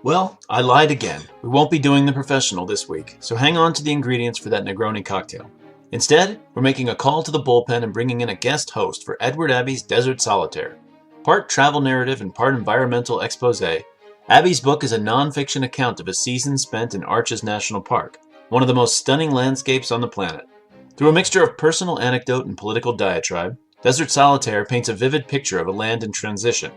Well, I lied again. We won't be doing the professional this week, so hang on to the ingredients for that Negroni cocktail. Instead, we're making a call to the bullpen and bringing in a guest host for Edward Abbey's Desert Solitaire. Part travel narrative and part environmental expose, Abbey's book is a non-fiction account of a season spent in Arches National Park, one of the most stunning landscapes on the planet. Through a mixture of personal anecdote and political diatribe, Desert Solitaire paints a vivid picture of a land in transition.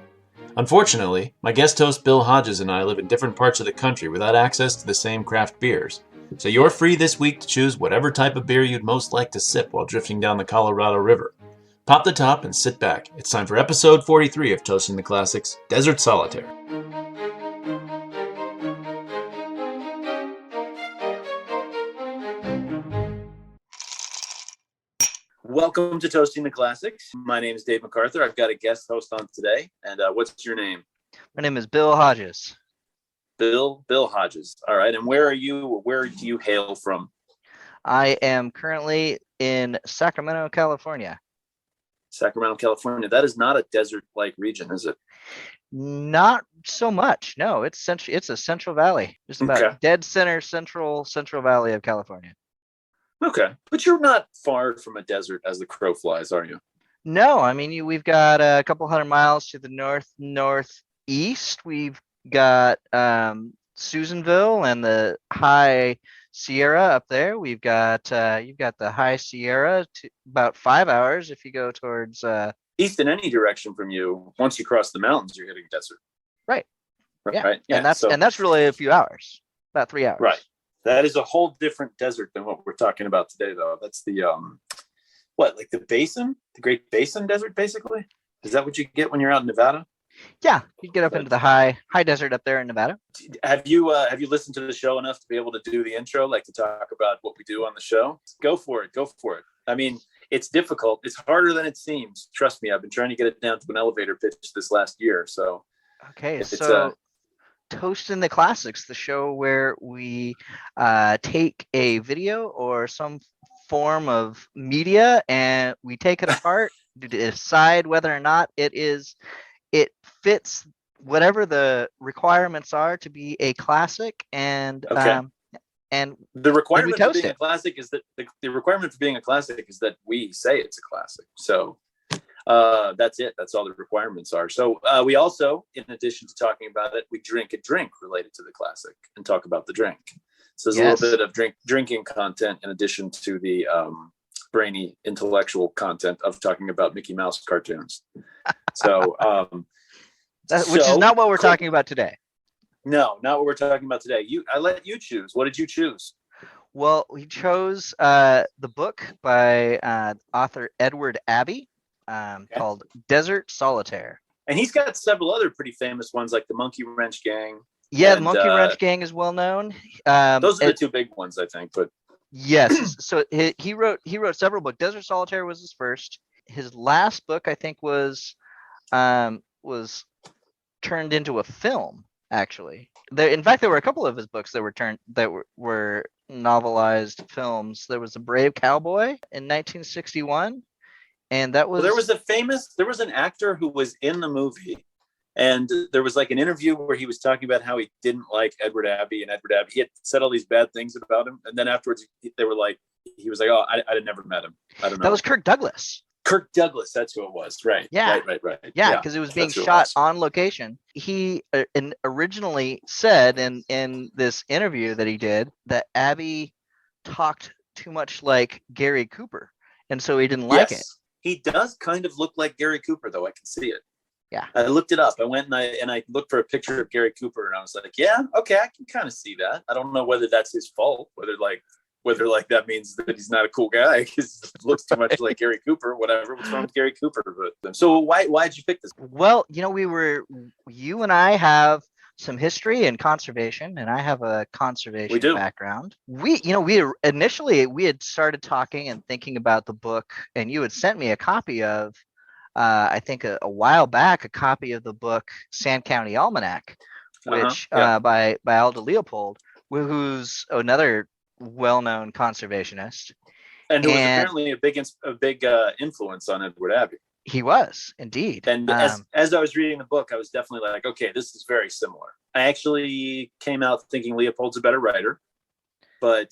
Unfortunately, my guest host Bill Hodges and I live in different parts of the country without access to the same craft beers. So you're free this week to choose whatever type of beer you'd most like to sip while drifting down the Colorado River. Pop the top and sit back. It's time for episode 43 of Toasting the Classics, Desert Solitaire. Welcome to Toasting the Classics. My name is Dave McArthur. I've got a guest host on today. And what's your name? My name is Bill Hodges. Bill Hodges. All right. And where are you? Where do you hail from? I am currently in Sacramento, California. Sacramento, California. That is not a desert-like region, is it? Not so much. No, it's a Central Valley. Just about dead center, Central Valley of California. Okay. But you're not far from a desert as the crow flies, are you? No, I mean, we've got a couple hundred miles to the northeast. We've got Susanville and the High Sierra up there. We've got you've got the High Sierra to about 5 hours if you go towards east in any direction from you. Once you cross the mountains, you're hitting desert. Right. Yeah. Right. Yeah. And that's really a few hours, about 3 hours. Right. That is a whole different desert than what we're talking about today, though. That's the like the basin, the Great Basin Desert, basically. Is that what you get when you're out in Nevada? Yeah, you get up into the high desert up there in Nevada. Have you listened to the show enough to be able to do the intro, like to talk about what we do on the show? Go for it. I mean, it's difficult. It's harder than it seems. Trust me, I've been trying to get it down to an elevator pitch this last year. So okay, Toasting the Classics, the show where we take a video or some form of media and we take it apart to decide whether or not it fits whatever the requirements are to be a classic, and the requirement for being a classic is that the requirement for being a classic is that we say it's a classic. So that's it. That's all the requirements are. So we also, in addition to talking about it, we drink a drink related to the classic and talk about the drink. So there's a little bit of drinking content in addition to the brainy intellectual content of talking about Mickey Mouse cartoons. So which is not what we're talking about today. No, not what we're talking about today. I let you choose. What did you choose? Well, we chose the book by author Edward Abbey called Desert Solitaire. And he's got several other pretty famous ones like the Monkey Wrench Gang. Yeah, the Monkey Wrench Gang is well known. Those are the two big ones, I think. But yes, so he wrote several books. Desert Solitaire was his first. His last book, I think, was turned into a film. Actually, in fact, there were a couple of his books that were novelized films. There was A Brave Cowboy in 1961, and that was there was an actor who was in the movie, and there was like an interview where he was talking about how he didn't like Edward Abbey, and Edward Abbey, he had said all these bad things about him, and then afterwards he was like, oh, I had never met him. I don't know. That was Kirk Douglas. Kirk Douglas, that's who it was, right? Yeah, right. Yeah, because it was being shot on location. He originally said in this interview that he did that Abbey talked too much like Gary Cooper, and so he didn't like it. He does kind of look like Gary Cooper, though. I can see it. Yeah, I looked it up. I went and I looked for a picture of Gary Cooper, and I was like, yeah, okay, I can kind of see that. I don't know whether that's his fault, whether that means that he's not a cool guy because it looks too much like Gary Cooper. Whatever. What's wrong with Gary Cooper? But so why'd you pick this? Well, you and I have some history in conservation, and I have a conservation background. We had started talking and thinking about the book, and you had sent me a copy of, I think a while back, a copy of the book Sand County Almanac, which by Alda Leopold, who's another well-known conservationist, and who was apparently a big influence on Edward Abbey. He was indeed. And as I was reading the book, I was definitely like, okay, this is very similar. I actually came out thinking Leopold's a better writer, but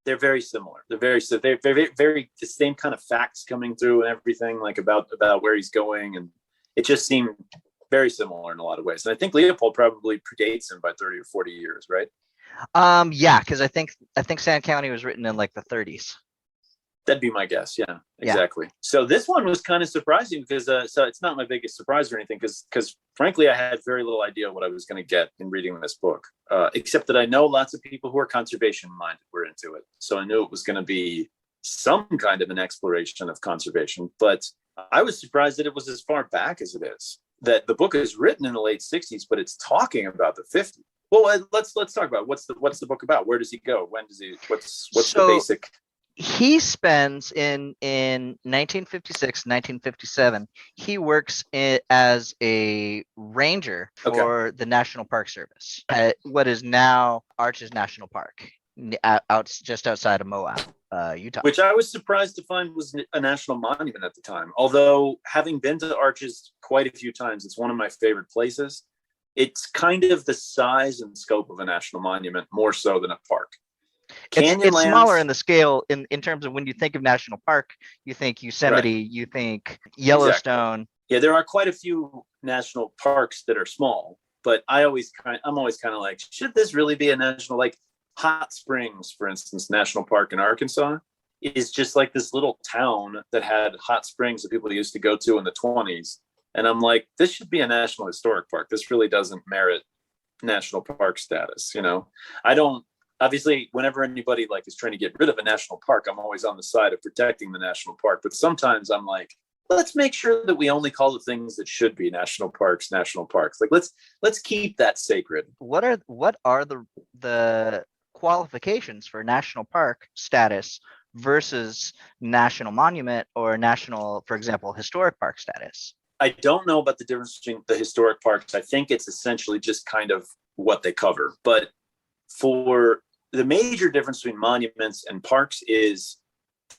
they're very similar. They're very the same kind of facts coming through and everything, like about where he's going, and it just seemed very similar in a lot of ways. And I think Leopold probably predates him by 30 or 40 years, right? Yeah, because I think Sand County was written in like the 30s. That'd be my guess. Yeah, exactly. Yeah. So this one was kind of surprising because so it's not my biggest surprise or anything because frankly, I had very little idea what I was going to get in reading this book, except that I know lots of people who are conservation minded were into it. So I knew it was going to be some kind of an exploration of conservation, but I was surprised that it was as far back as it is, that the book is written in the late 60s, but it's talking about the 50s. Well, let's talk about what's the book about? Where does he go? When does he, what's the basic? He spends in 1956, 1957, he works as a ranger for the National Park Service at what is now Arches National Park, just outside of Moab, Utah. Which I was surprised to find was a national monument at the time. Although having been to Arches quite a few times, it's one of my favorite places. It's kind of the size and scope of a national monument, more so than a park. It's smaller in the scale in terms of when you think of national park, you think Yosemite, you think Yellowstone. Exactly. Yeah, there are quite a few national parks that are small, but I'm always kind of like, should this really be a national, like Hot Springs, for instance, National Park in Arkansas is just like this little town that had hot springs that people used to go to in the 1920s. And I'm like, this should be a national historic park. This really doesn't merit national park status. Obviously, whenever anybody like is trying to get rid of a national park, I'm always on the side of protecting the national park. But sometimes I'm like, let's make sure that we only call the things that should be national parks. Like let's keep that sacred. What are the qualifications for national park status versus national monument or national, for example, historic park status? I don't know about the difference between the historic parks. I think it's essentially just kind of what they cover. But for the major difference between monuments and parks is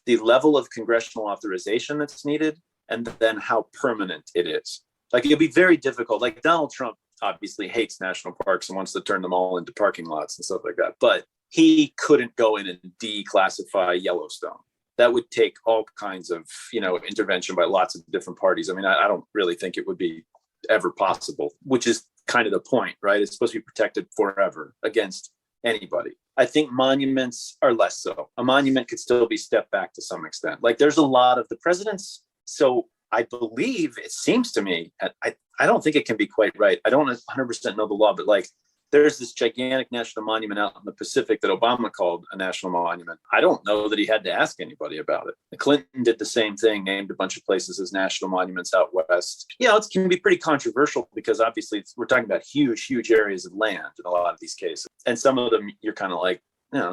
the level of congressional authorization that's needed and then how permanent it is. Like it'd be very difficult. Like Donald Trump obviously hates national parks and wants to turn them all into parking lots and stuff like that. But he couldn't go in and declassify Yellowstone. That would take all kinds of, intervention by lots of different parties. I mean, I don't really think it would be ever possible, which is kind of the point, right? It's supposed to be protected forever against anybody. I think monuments are less so. A monument could still be stepped back to some extent. Like there's a lot of the presidents. So I believe, it seems to me, I don't think it can be quite right. I don't 100% know the law, but like there's this gigantic national monument out in the Pacific that Obama called a national monument. I don't know that he had to ask anybody about it. Clinton did the same thing, named a bunch of places as national monuments out west. It can be pretty controversial because obviously we're talking about huge, huge areas of land in a lot of these cases. And some of them you're kind of like,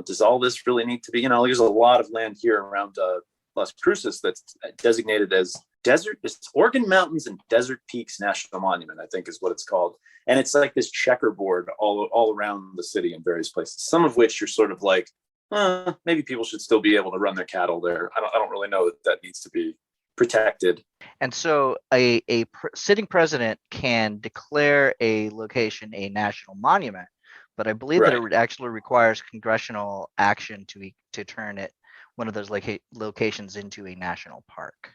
does all this really need to be, there's a lot of land here around Las Cruces that's designated as it's Organ Mountains and Desert Peaks National Monument, I think is what it's called. And it's like this checkerboard all around the city in various places, some of which you're sort of like, maybe people should still be able to run their cattle there. I don't really know that needs to be protected. And so a sitting president can declare a location a national monument, but I believe that it actually requires congressional action to turn it, one of those locations, into a national park.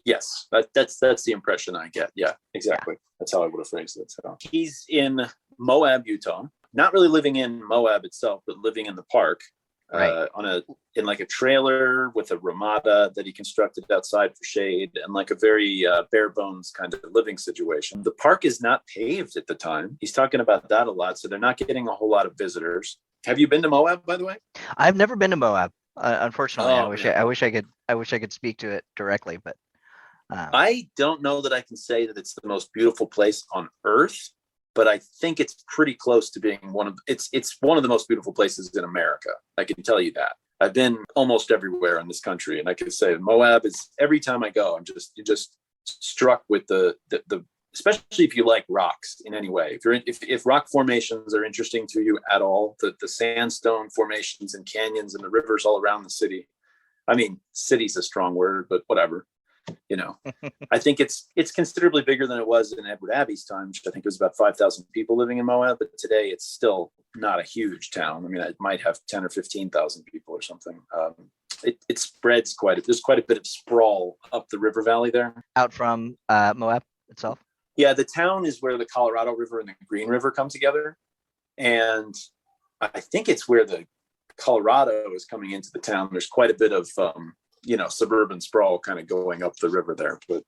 Yes, that's the impression I get. Yeah, exactly. Yeah. That's how I would have phrased it. So he's in Moab, Utah, not really living in Moab itself, but living in the park, in like a trailer with a ramada that he constructed outside for shade and like a very bare bones kind of living situation. The park is not paved at the time. He's talking about that a lot, so they're not getting a whole lot of visitors. Have you been to Moab, by the way? I've never been to Moab. Unfortunately, I wish I could speak to it directly, but. I don't know that I can say that it's the most beautiful place on earth, but I think it's pretty close to being it's one of the most beautiful places in America. I can tell you that. I've been almost everywhere in this country, and I can say Moab is, every time I go, you're just struck with the especially if you like rocks in any way. If rock formations are interesting to you at all, the sandstone formations and canyons and the rivers all around the city. I mean, city's a strong word, but whatever. I think it's considerably bigger than it was in Edward Abbey's time, which I think was about 5,000 people living in Moab. But today it's still not a huge town. I mean, it might have 10 or 15,000 people or something. It spreads there's quite a bit of sprawl up the river valley there. Out from Moab itself? Yeah, the town is where the Colorado River and the Green River come together. And I think it's where the Colorado is coming into the town. There's quite a bit of suburban sprawl kind of going up the river there, but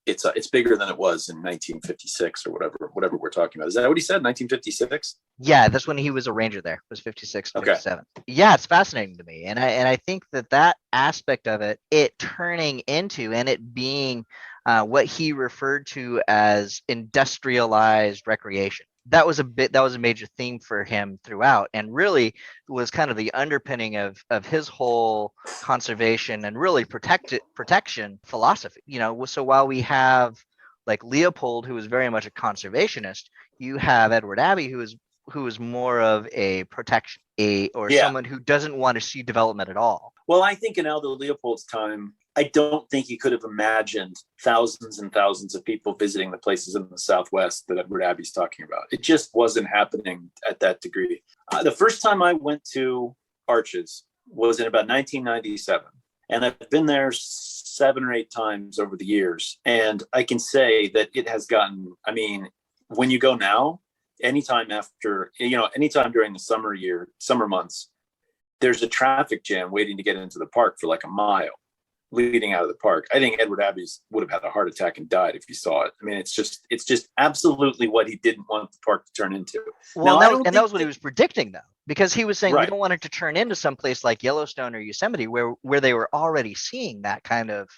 it's bigger than it was in 1956 or whatever we're talking about. Is that what he said? 1956? Yeah, that's when he was a ranger there. It was 56, 57. Okay. Yeah, it's fascinating to me, and I think that aspect of it turning into and it being what he referred to as industrialized recreation. That was a major theme for him throughout, and really was kind of the underpinning of his whole conservation and really protection philosophy. So while we have like Leopold, who is very much a conservationist, you have Edward Abbey, who is more of a protection, someone who doesn't want to see development at all. Well, I think in Aldo Leopold's time, I don't think he could have imagined thousands and thousands of people visiting the places in the Southwest that Edward Abbey's talking about. It just wasn't happening at that degree. The first time I went to Arches was in about 1997. And I've been there 7 or 8 times over the years. And I can say that it has gotten, when you go now, anytime during the summer months, there's a traffic jam waiting to get into the park for like a mile leading out of the park. I think Edward Abbey's would have had a heart attack and died if he saw it. I mean, it's just absolutely what he didn't want the park to turn into. Well, that was what he was predicting, though, because he was saying we don't want it to turn into some place like Yellowstone or Yosemite where they were already seeing that kind of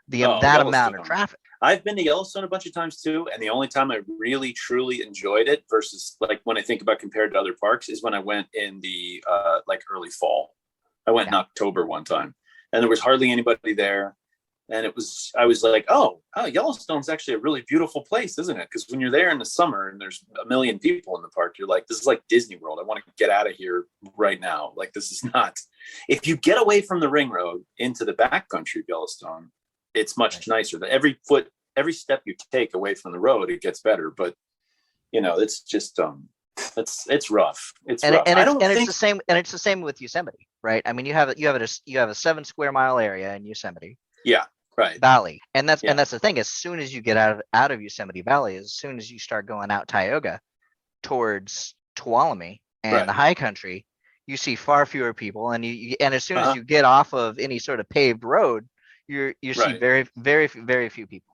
that amount of traffic. I've been to Yellowstone a bunch of times too, and the only time I really truly enjoyed it versus like when I think about compared to other parks is when I went in the early fall. I went in October one time, and there was hardly anybody there. And I was like, oh, Yellowstone's actually a really beautiful place, isn't it? Because when you're there in the summer and there's a million people in the park, you're like, this is like Disney World. I want to get out of here right now. Like, this is not. If you get away from the ring road into the backcountry of Yellowstone, it's much nicer. Every step you take away from the road, it gets better. But it's just it's rough. It's rough. It's the same with Yosemite, right? I mean, you have a 7 square mile area in Yosemite. Yeah, right. Valley, and that's the thing. As soon as you get out of Yosemite Valley, as soon as you start going out Tioga towards Tuolumne and the high country, you see far fewer people, and as soon as you get off of any sort of paved road, you see very, very, very few people.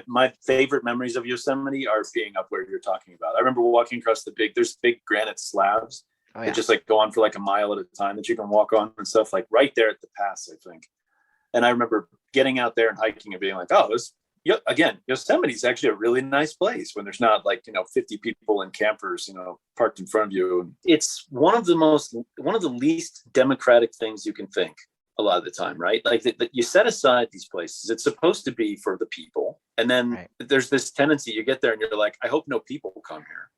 My favorite memories of Yosemite are being up where you're talking about. I remember walking across there's big granite slabs that just like go on for like a mile at a time that you can walk on and stuff, like right there at the pass, I think. And I remember getting out there and hiking and being like, oh, Yosemite is actually a really nice place when there's not 50 people in campers, parked in front of you. It's one of the least democratic things you can think a lot of the time, right? Like that you set aside these places. It's supposed to be for the people. And then there's this tendency, you get there and you're like, I hope no people come here.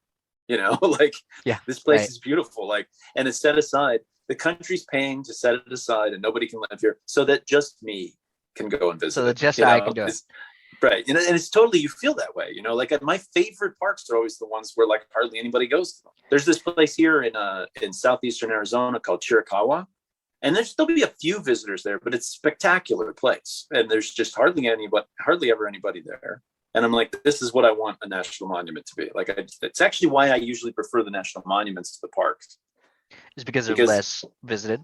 This place is beautiful. And it's set aside. The country's paying to set it aside and nobody can live here so that just me can go and visit. So that just I can do it. Right. And it's totally, you feel that way, my favorite parks are always the ones where hardly anybody goes to them. There's this place here in southeastern Arizona called Chiricahua. And there'll be a few visitors there, but it's a spectacular place. And there's just hardly ever anybody there. And I'm like, this is what I want a national monument to be. It's actually why I usually prefer the national monuments to the parks. Is because they're less visited?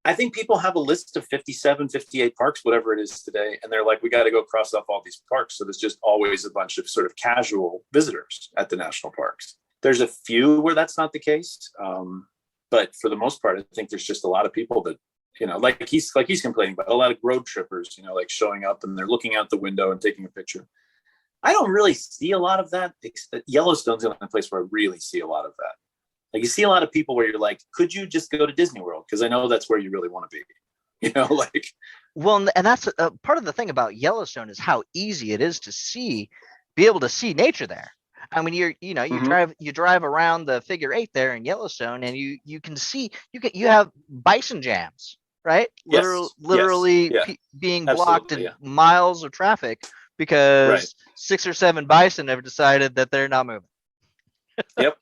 I think people have a list of 57, 58 parks, whatever it is today. And they're like, we got to go cross off all these parks. So there's just always a bunch of sort of casual visitors at the national parks. There's a few where that's not the case. But for the most part, I think there's just a lot of people that, he's complaining about, a lot of road trippers, showing up and they're looking out the window and taking a picture. I don't really see a lot of that. Yellowstone's the only place where I really see a lot of that. You see a lot of people where you're like, could you just go to Disney World? Because I know that's where you really want to be, Well, and that's part of the thing about Yellowstone is how easy it is to be able to see nature there. I mean, you drive around the figure 8 there in Yellowstone, and you can see you have bison jams right? Yes. Literally Yes. Yeah. being blocked in Yeah. miles of traffic because 6 or 7 bison have decided that they're not moving. Yep.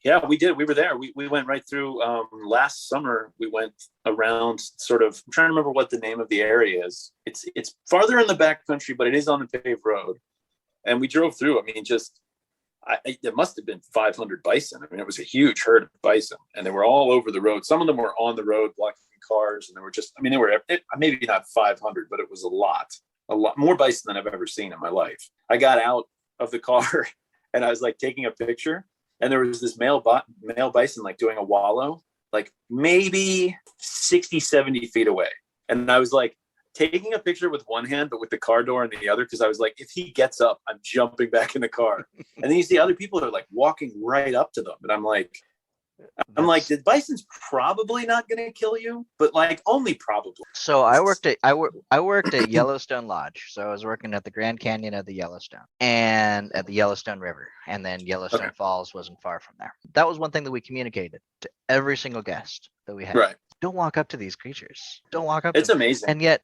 Yeah, we did. We were there. We went right through last summer. We went around sort of, I'm trying to remember what the name of the area is. It's farther in the back country, but it is on a paved road. And we drove through. I mean, there must have been 500 bison. I mean, it was a huge herd of bison, and they were all over the road. Some of them were on the road blocking cars, and they were maybe not 500, but it was a lot more bison than I've ever seen in my life. I got out of the car and I was like taking a picture, and there was this male bison like doing a wallow, like maybe 60, 70 feet away. And I was like taking a picture with one hand, but with the car door in the other, because I was like, if he gets up, I'm jumping back in the car. And then you see other people that are like walking right up to them. And I'm like, the bison's probably not going to kill you, but like only probably. So I worked at Yellowstone Lodge. So I was working at the Grand Canyon of the Yellowstone and at the Yellowstone River, and then Yellowstone Falls wasn't far from there. That was one thing that we communicated to every single guest that we had. Right. Don't walk up to these creatures. Don't walk up. It's amazing. And yet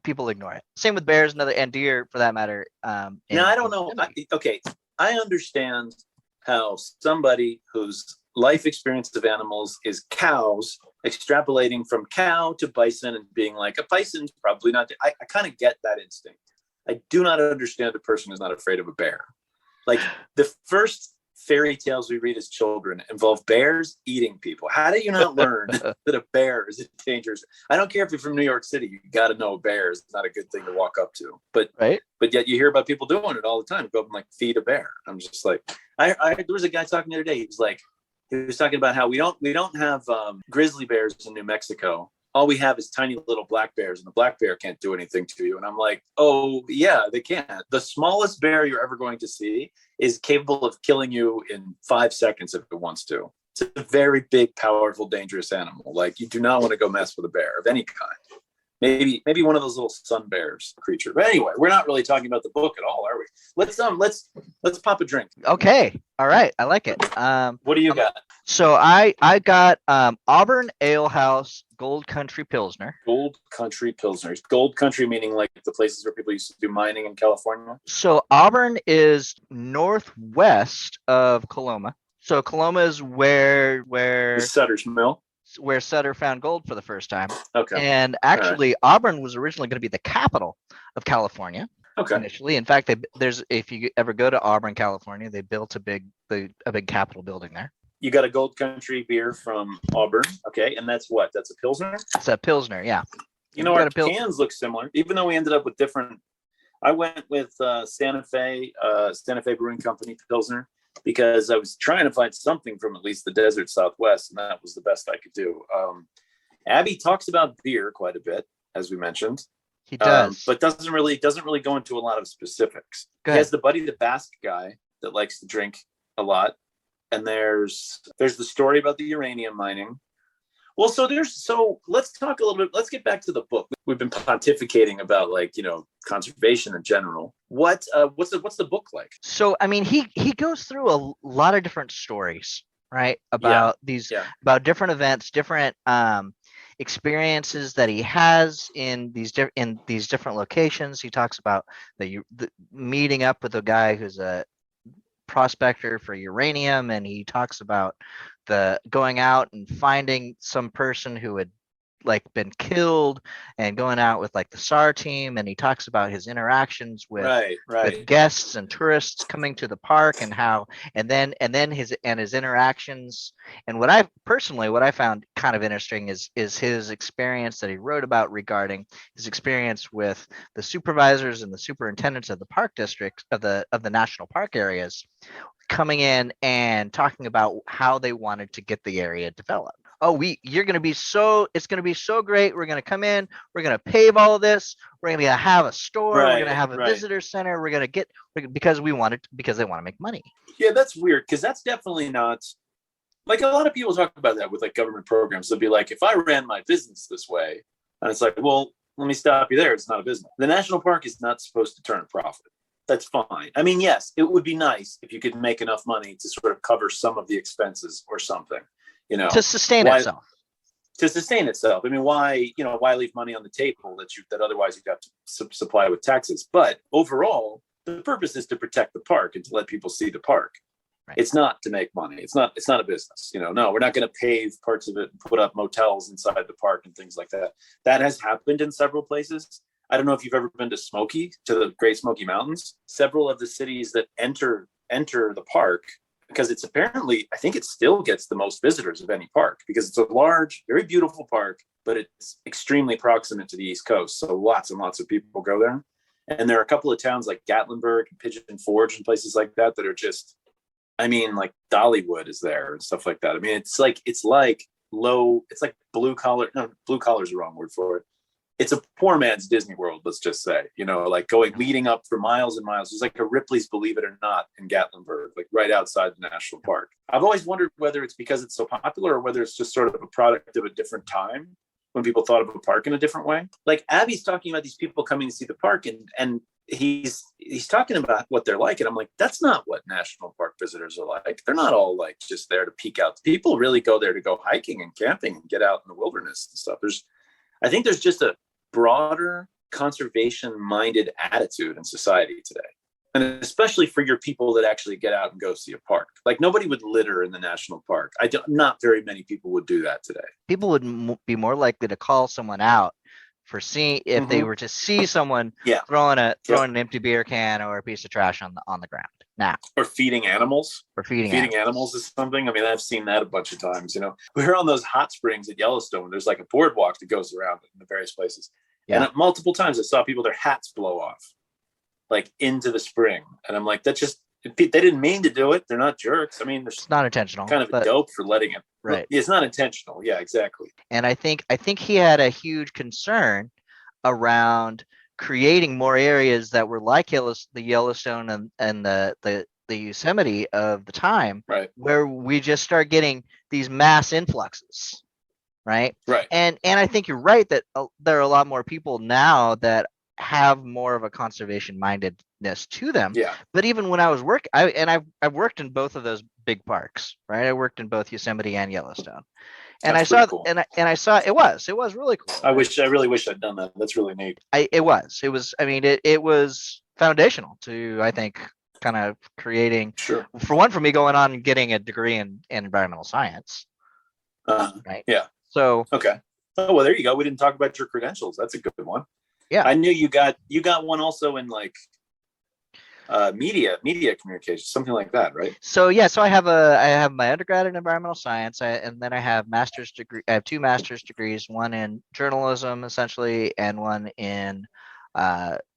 people ignore it. Same with bears and deer for that matter. I don't know. I understand how somebody whose life experience of animals is cows, extrapolating from cow to bison and being like, a bison's probably not. I kind of get that instinct. I do not understand a person who's not afraid of a bear. Like the first fairy tales we read as children involve bears eating people. How do you not learn that a bear is dangerous? I don't care if you're from New York City, you got to know a bear is not a good thing to walk up to. But yet you hear about people doing it all the time. Go up and like feed a bear. I'm just like, there was a guy talking the other day. He was talking about how we don't have grizzly bears in New Mexico. All we have is tiny little black bears, and the black bear can't do anything to you. And I'm like, oh yeah, they can't. The smallest bear you're ever going to see is capable of killing you in 5 seconds if it wants to. It's a very big, powerful, dangerous animal. Like you do not want to go mess with a bear of any kind. Maybe one of those little sun bears creature. But anyway, we're not really talking about the book at all, are we? Let's pop a drink. Okay. All right. I like it. What do you got? So I got Auburn Ale House Gold Country Pilsner. Gold Country Pilsner. Gold Country meaning like the places where people used to do mining in California. So Auburn is northwest of Coloma. So Coloma is where the Sutter's Mill. Where Sutter found gold for the first time. Okay. And actually, Auburn was originally going to be the capital of California. Okay. Initially, in fact, if you ever go to Auburn, California, they built a big Capitol building there. You got a Gold Country beer from Auburn, okay, and that's what? That's a Pilsner? It's a Pilsner, yeah. You know, our cans look similar, even though we ended up with different. I went with Santa Fe Brewing Company Pilsner, because I was trying to find something from at least the desert Southwest, and that was the best I could do. Abbey talks about beer quite a bit, as we mentioned. He does, but doesn't really go into a lot of specifics. He has the Buddy the Basque guy that likes to drink a lot, and there's the story about the uranium mining. Well, so let's talk a little bit. Let's get back to the book. We've been pontificating about conservation in general. What's the book like? So, I mean, he goes through a lot of different stories, right? About about different events, different experiences that he has in these different locations. He talks about the meeting up with a guy who's a prospector for uranium, and he talks about the going out and finding some person who had been killed and going out with the SAR team, and he talks about his interactions with guests and tourists coming to the park, and how and then his interactions. And what I found kind of interesting is his experience that he wrote about regarding his experience with the supervisors and the superintendents of the park districts of the national park areas coming in and talking about how they wanted to get the area developed. It's going to be so great. We're going to come in, we're going to pave all of this. We're going to have a store. We're going to have a visitor center. We're going to because they want to make money. Yeah, that's weird. Cause that's definitely not a lot of people talk about that with government programs. They'll be like, if I ran my business this way, and it's like, well, let me stop you there. It's not a business. The national park is not supposed to turn a profit. That's fine. I mean, yes, it would be nice if you could make enough money to sort of cover some of the expenses or something. To sustain itself. to sustain itself. I mean, why leave money on the table that otherwise you'd have to supply with taxes? But overall, the purpose is to protect the park and to let people see the park. Right. It's not to make money. It's not a business. No, we're not going to pave parts of it and put up motels inside the park and things like that. That has happened in several places. I don't know if you've ever been to the Great Smoky Mountains. Several of the cities that enter the park, because it's apparently, I think it still gets the most visitors of any park because it's a large, very beautiful park, but it's extremely proximate to the East Coast. So lots and lots of people go there. And there are a couple of towns like Gatlinburg and Pigeon Forge and places like that that are just, I mean, like Dollywood is there and stuff like that. I mean, it's like blue collar. No, blue collar is the wrong word for it. It's a poor man's Disney World, let's just say, like leading up for miles and miles. There's like a Ripley's Believe It or Not in Gatlinburg, like right outside the national park. I've always wondered whether it's because it's so popular or whether it's just sort of a product of a different time when people thought of a park in a different way. Like Abby's talking about these people coming to see the park and he's talking about what they're like. And I'm like, that's not what national park visitors are like. They're not all like just there to peek out. People really go there to go hiking and camping and get out in the wilderness and stuff. I think there's just a broader conservation-minded attitude in society today. And especially for your people that actually get out and go see a park. Like nobody would litter in the national park. Not very many people would do that today. People would be more likely to call someone out for seeing if they were to see someone throwing an empty beer can or a piece of trash on the ground. Now, or feeding animals. Feeding animals is something. I mean, I've seen that a bunch of times. We're on those hot springs at Yellowstone. There's like a boardwalk that goes around in the various places. Yeah. And multiple times I saw people, their hats blow off, like into the spring. And I'm like, they didn't mean to do it. They're not jerks. I mean, it's not intentional. Kind of a dope for letting it. Right. It's not intentional. Yeah, exactly. And I think he had a huge concern around creating more areas that were like the Yellowstone and the Yosemite of the time, right, where we just start getting these mass influxes, right? And I think you're right that there are a lot more people now that have more of a conservation mindedness to them. Yeah. But even when I was I've worked in both of those big parks, right? I worked in both Yosemite and Yellowstone. And I saw, cool. and I saw it was really cool. I really wish I'd done that. That's really neat. It was foundational to, I think, kind of creating, sure, for me going on and getting a degree in environmental science. Right. Yeah. So, okay. Oh, well, there you go. We didn't talk about your credentials. That's a good one. Yeah. I knew you got one also in like media communications, something like that, right? So I have my undergrad in environmental science, and then I have master's degree. I have 2 master's degrees, one in journalism essentially, and one in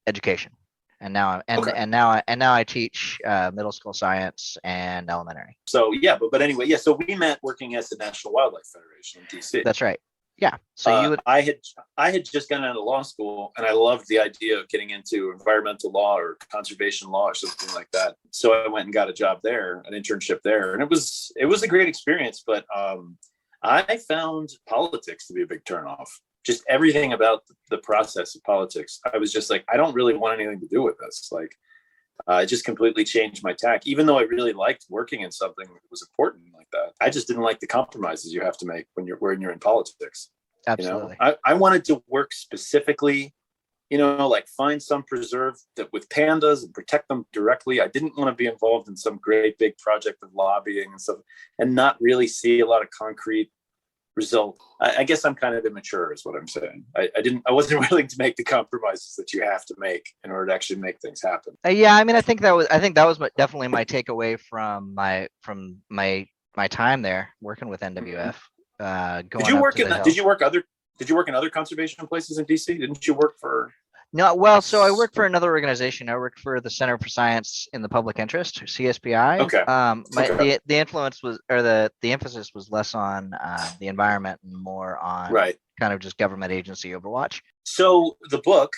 education. And now I teach middle school science and elementary. So yeah, but anyway, yeah. So we met working at the National Wildlife Federation in DC. That's right. Yeah. So I had just gotten out of law school, and I loved the idea of getting into environmental law or conservation law or something like that. So I went and got a job there, an internship there, and it was a great experience. But I found politics to be a big turnoff. Just everything about the process of politics. I was just like, I don't really want anything to do with this. Like, it just completely changed my tack. Even though I really liked working in something that was important like that, I just didn't like the compromises you have to make when you're in politics. Absolutely. I wanted to work specifically, like find some preserve that with pandas and protect them directly. I didn't want to be involved in some great big project of lobbying and stuff and not really see a lot of concrete result. I guess I'm kind of immature is what I'm saying. I wasn't willing to make the compromises that you have to make in order to actually make things happen. Yeah, I mean, I think that was definitely my takeaway from my time there working with NWF. Did you work in other conservation places in DC? Didn't you work for? No, well, so I worked for another organization. I worked for the Center for Science in the Public Interest, CSPI. Okay. The influence was, or the emphasis was less on the environment and more on kind of just government agency overwatch. So the book,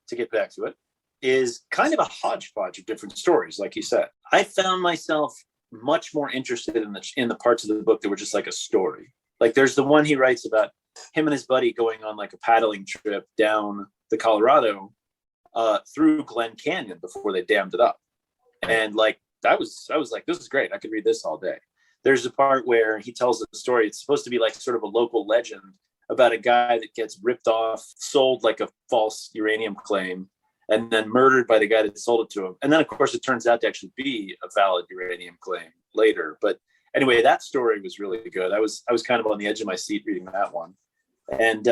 to get back to it, is kind of a hodgepodge of different stories, like you said. I found myself much more interested in the parts of the book that were just like a story. Like there's the one he writes about him and his buddy going on like a paddling trip down the Colorado through Glen Canyon before they dammed it up. And like I was like, this is great. I could read this all day. there's a part where he tells a story. It's supposed to be like sort of a local legend about a guy that gets ripped off, sold like a false uranium claim, and then murdered by the guy that sold it to him. And then, of course, it turns out to actually be a valid uranium claim later. But anyway, that story was really good. I was kind of on the edge of my seat reading that one. And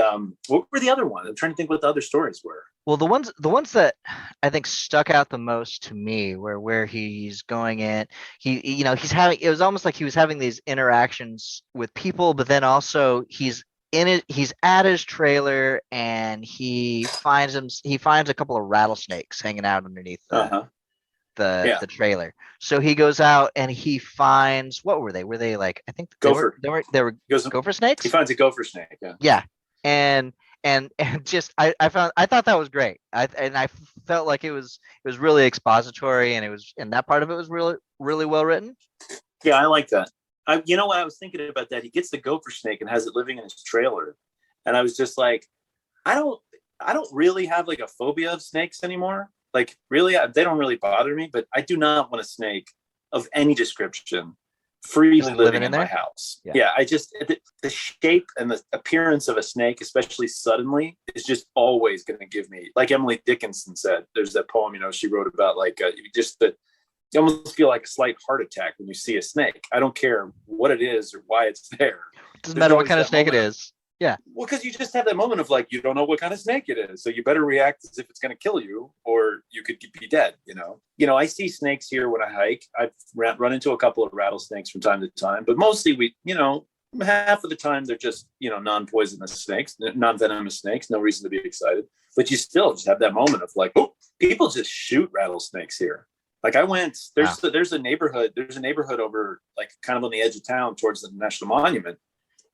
what were the other ones? I'm trying to think what the other stories were. Well, the ones that I think stuck out the most to me were where he's going in. It was almost like he was having these interactions with people, but then also he's at his trailer and he finds a couple of rattlesnakes hanging out underneath the trailer. So he goes out and he finds, what were they? Were they like, I think gopher. They were gopher snakes? He finds a gopher snake. Yeah. Yeah. And just I thought that was great. I felt like it was really expository, and that part of it was really, really well written. Yeah, I like that. I was thinking about that. He gets the gopher snake and has it living in his trailer. And I was just like, I don't really have like a phobia of snakes anymore. Like really, they don't really bother me, but I do not want a snake of any description freely living in my house. Yeah. I just, the shape and the appearance of a snake, especially suddenly, is just always going to give me, like Emily Dickinson said, there's that poem, she wrote about like you almost feel like a slight heart attack when you see a snake. I don't care what it is or why it's there. It doesn't matter what kind of snake it is. Yeah. Well, because you just have that moment of like, you don't know what kind of snake it is. So you better react as if it's going to kill you or you could be dead, I see snakes here when I hike. I've run into a couple of rattlesnakes from time to time, but mostly half of the time they're just, non-poisonous snakes, non-venomous snakes, no reason to be excited. But you still just have that moment of like, oh, people just shoot rattlesnakes here. Like I went, there's a neighborhood over like kind of on the edge of town towards the National Monument.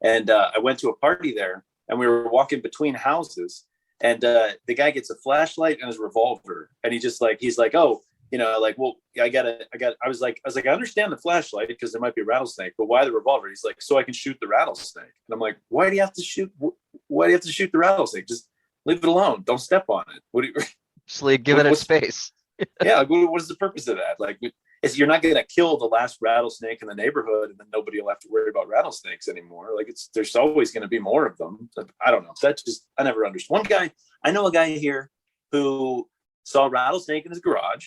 And I went to a party there and we were walking between houses and the guy gets a flashlight and his revolver. And he's like, oh, well, I was like, I understand the flashlight because there might be a rattlesnake, but why the revolver? He's like, so I can shoot the rattlesnake. And I'm like, why do you have to shoot the rattlesnake? Just leave it alone. Don't step on it. Give it its space. Yeah, what is the purpose of that? Like, you're not going to kill the last rattlesnake in the neighborhood, and then nobody will have to worry about rattlesnakes anymore. Like, there's always going to be more of them. I don't know. I never understood. I know a guy here who saw a rattlesnake in his garage.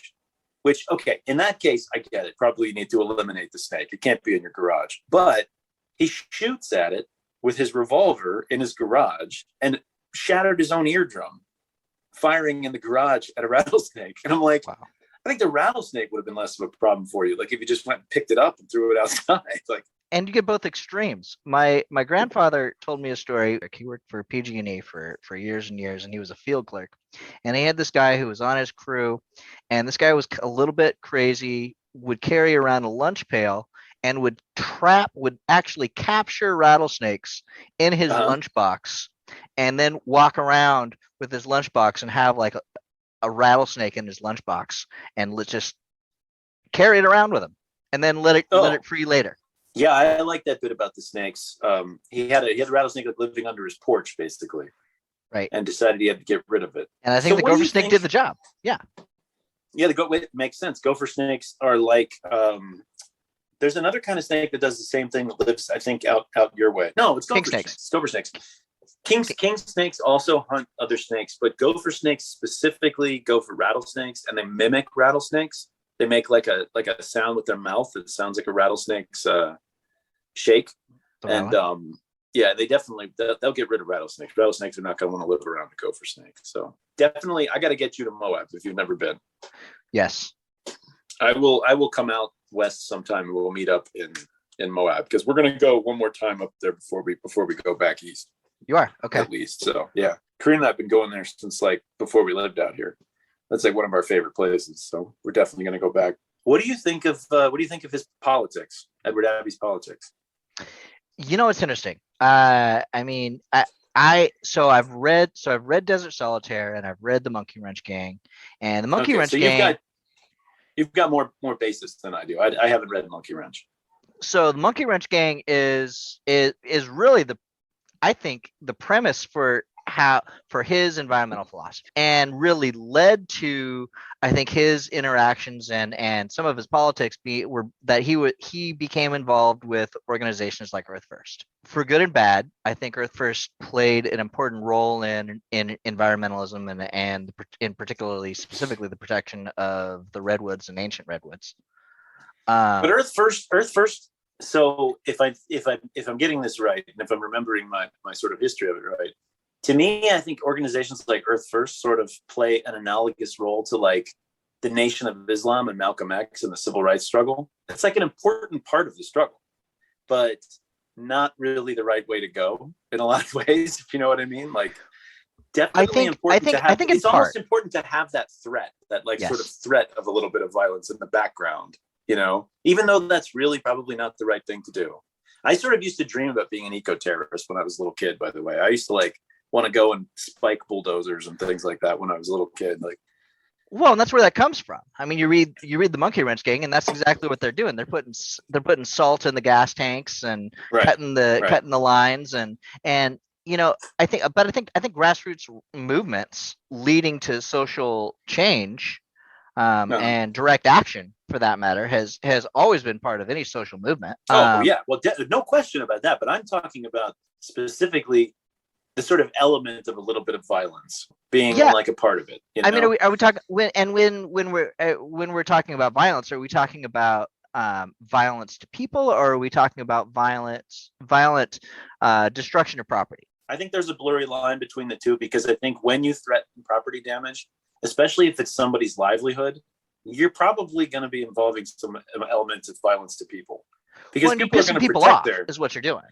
Which, okay, in that case, I get it. Probably you need to eliminate the snake. It can't be in your garage. But he shoots at it with his revolver in his garage and shattered his own eardrum, firing in the garage at a rattlesnake. And I'm like, wow. I think the rattlesnake would have been less of a problem for you. Like if you just went and picked it up and threw it outside. Like, and you get both extremes. My grandfather told me a story. He worked for PG&E for years and years, and he was a field clerk. And he had this guy who was on his crew, and this guy was a little bit crazy, would carry around a lunch pail and would actually capture rattlesnakes in his lunchbox and then walk around with his lunchbox and have like a rattlesnake in his lunchbox and let's just carry it around with him and then let it free later. Yeah, I like that bit about the snakes. He had a rattlesnake living under his porch, basically. Right. And decided he had to get rid of it. And I think the gopher snake did the job. Yeah. Yeah, it makes sense. Gopher snakes are like there's another kind of snake that does the same thing that lives, I think, out your way. No, it's gopher snakes. It's gopher snakes. King snakes also hunt other snakes, but gopher snakes specifically go for rattlesnakes, and they mimic rattlesnakes. They make like a sound with their mouth. It sounds like a rattlesnake's shake. And yeah, they'll get rid of rattlesnakes. Rattlesnakes are not going to want to live around the gopher snake. So definitely, I got to get you to Moab if you've never been. Yes, I will come out west sometime and we'll meet up in Moab because we're going to go one more time up there before we go back east. You are? Okay. At least. So yeah. Karina and I have been going there since like before we lived out here. That's like one of our favorite places. So we're definitely going to go back. What do you think of his politics, Edward Abbey's politics? It's interesting. I mean, I've read Desert Solitaire and I've read the Monkey Wrench Gang, and the Monkey Wrench Gang. You've got more basis than I do. I haven't read Monkey Wrench. So the Monkey Wrench Gang is really I think the premise for for his environmental philosophy, and really led to, I think, his interactions and some of his politics he became involved with organizations like Earth First. For good and bad, I think Earth First played an important role in environmentalism and in particularly specifically the protection of the redwoods and ancient redwoods. But Earth First. So if I'm getting this right, and if I'm remembering my sort of history of it right, to me, I think organizations like Earth First sort of play an analogous role to like the Nation of Islam and Malcolm X and the civil rights struggle. It's like an important part of the struggle, but not really the right way to go in a lot of ways, if you know what I mean. Like, definitely important to have. It's almost important to have that threat, that like sort of threat of a little bit of violence in the background, you know, even though that's really probably not the right thing to do. I sort of used to dream about being an eco-terrorist when I was a little kid, by the way. I used to like want to go and spike bulldozers and things like that when I was a little kid. Like, well, and that's where that comes from. I mean, you read the Monkey Wrench Gang, and that's exactly what they're doing. They're putting salt in the gas tanks and cutting the lines and you know, I think grassroots movements leading to social change and direct action, for that matter, has always been part of any social movement. Yeah, well, no question about that. But I'm talking about specifically the sort of element of a little bit of violence being like a part of it. You know? I mean, are we talking when we're talking about violence? Are we talking about violence to people, or are we talking about violent destruction of property? I think there's a blurry line between the two, because I think when you threaten property damage, especially if it's somebody's livelihood, you're probably going to be involving some elements of violence to people, because people are going to protect is what you're doing.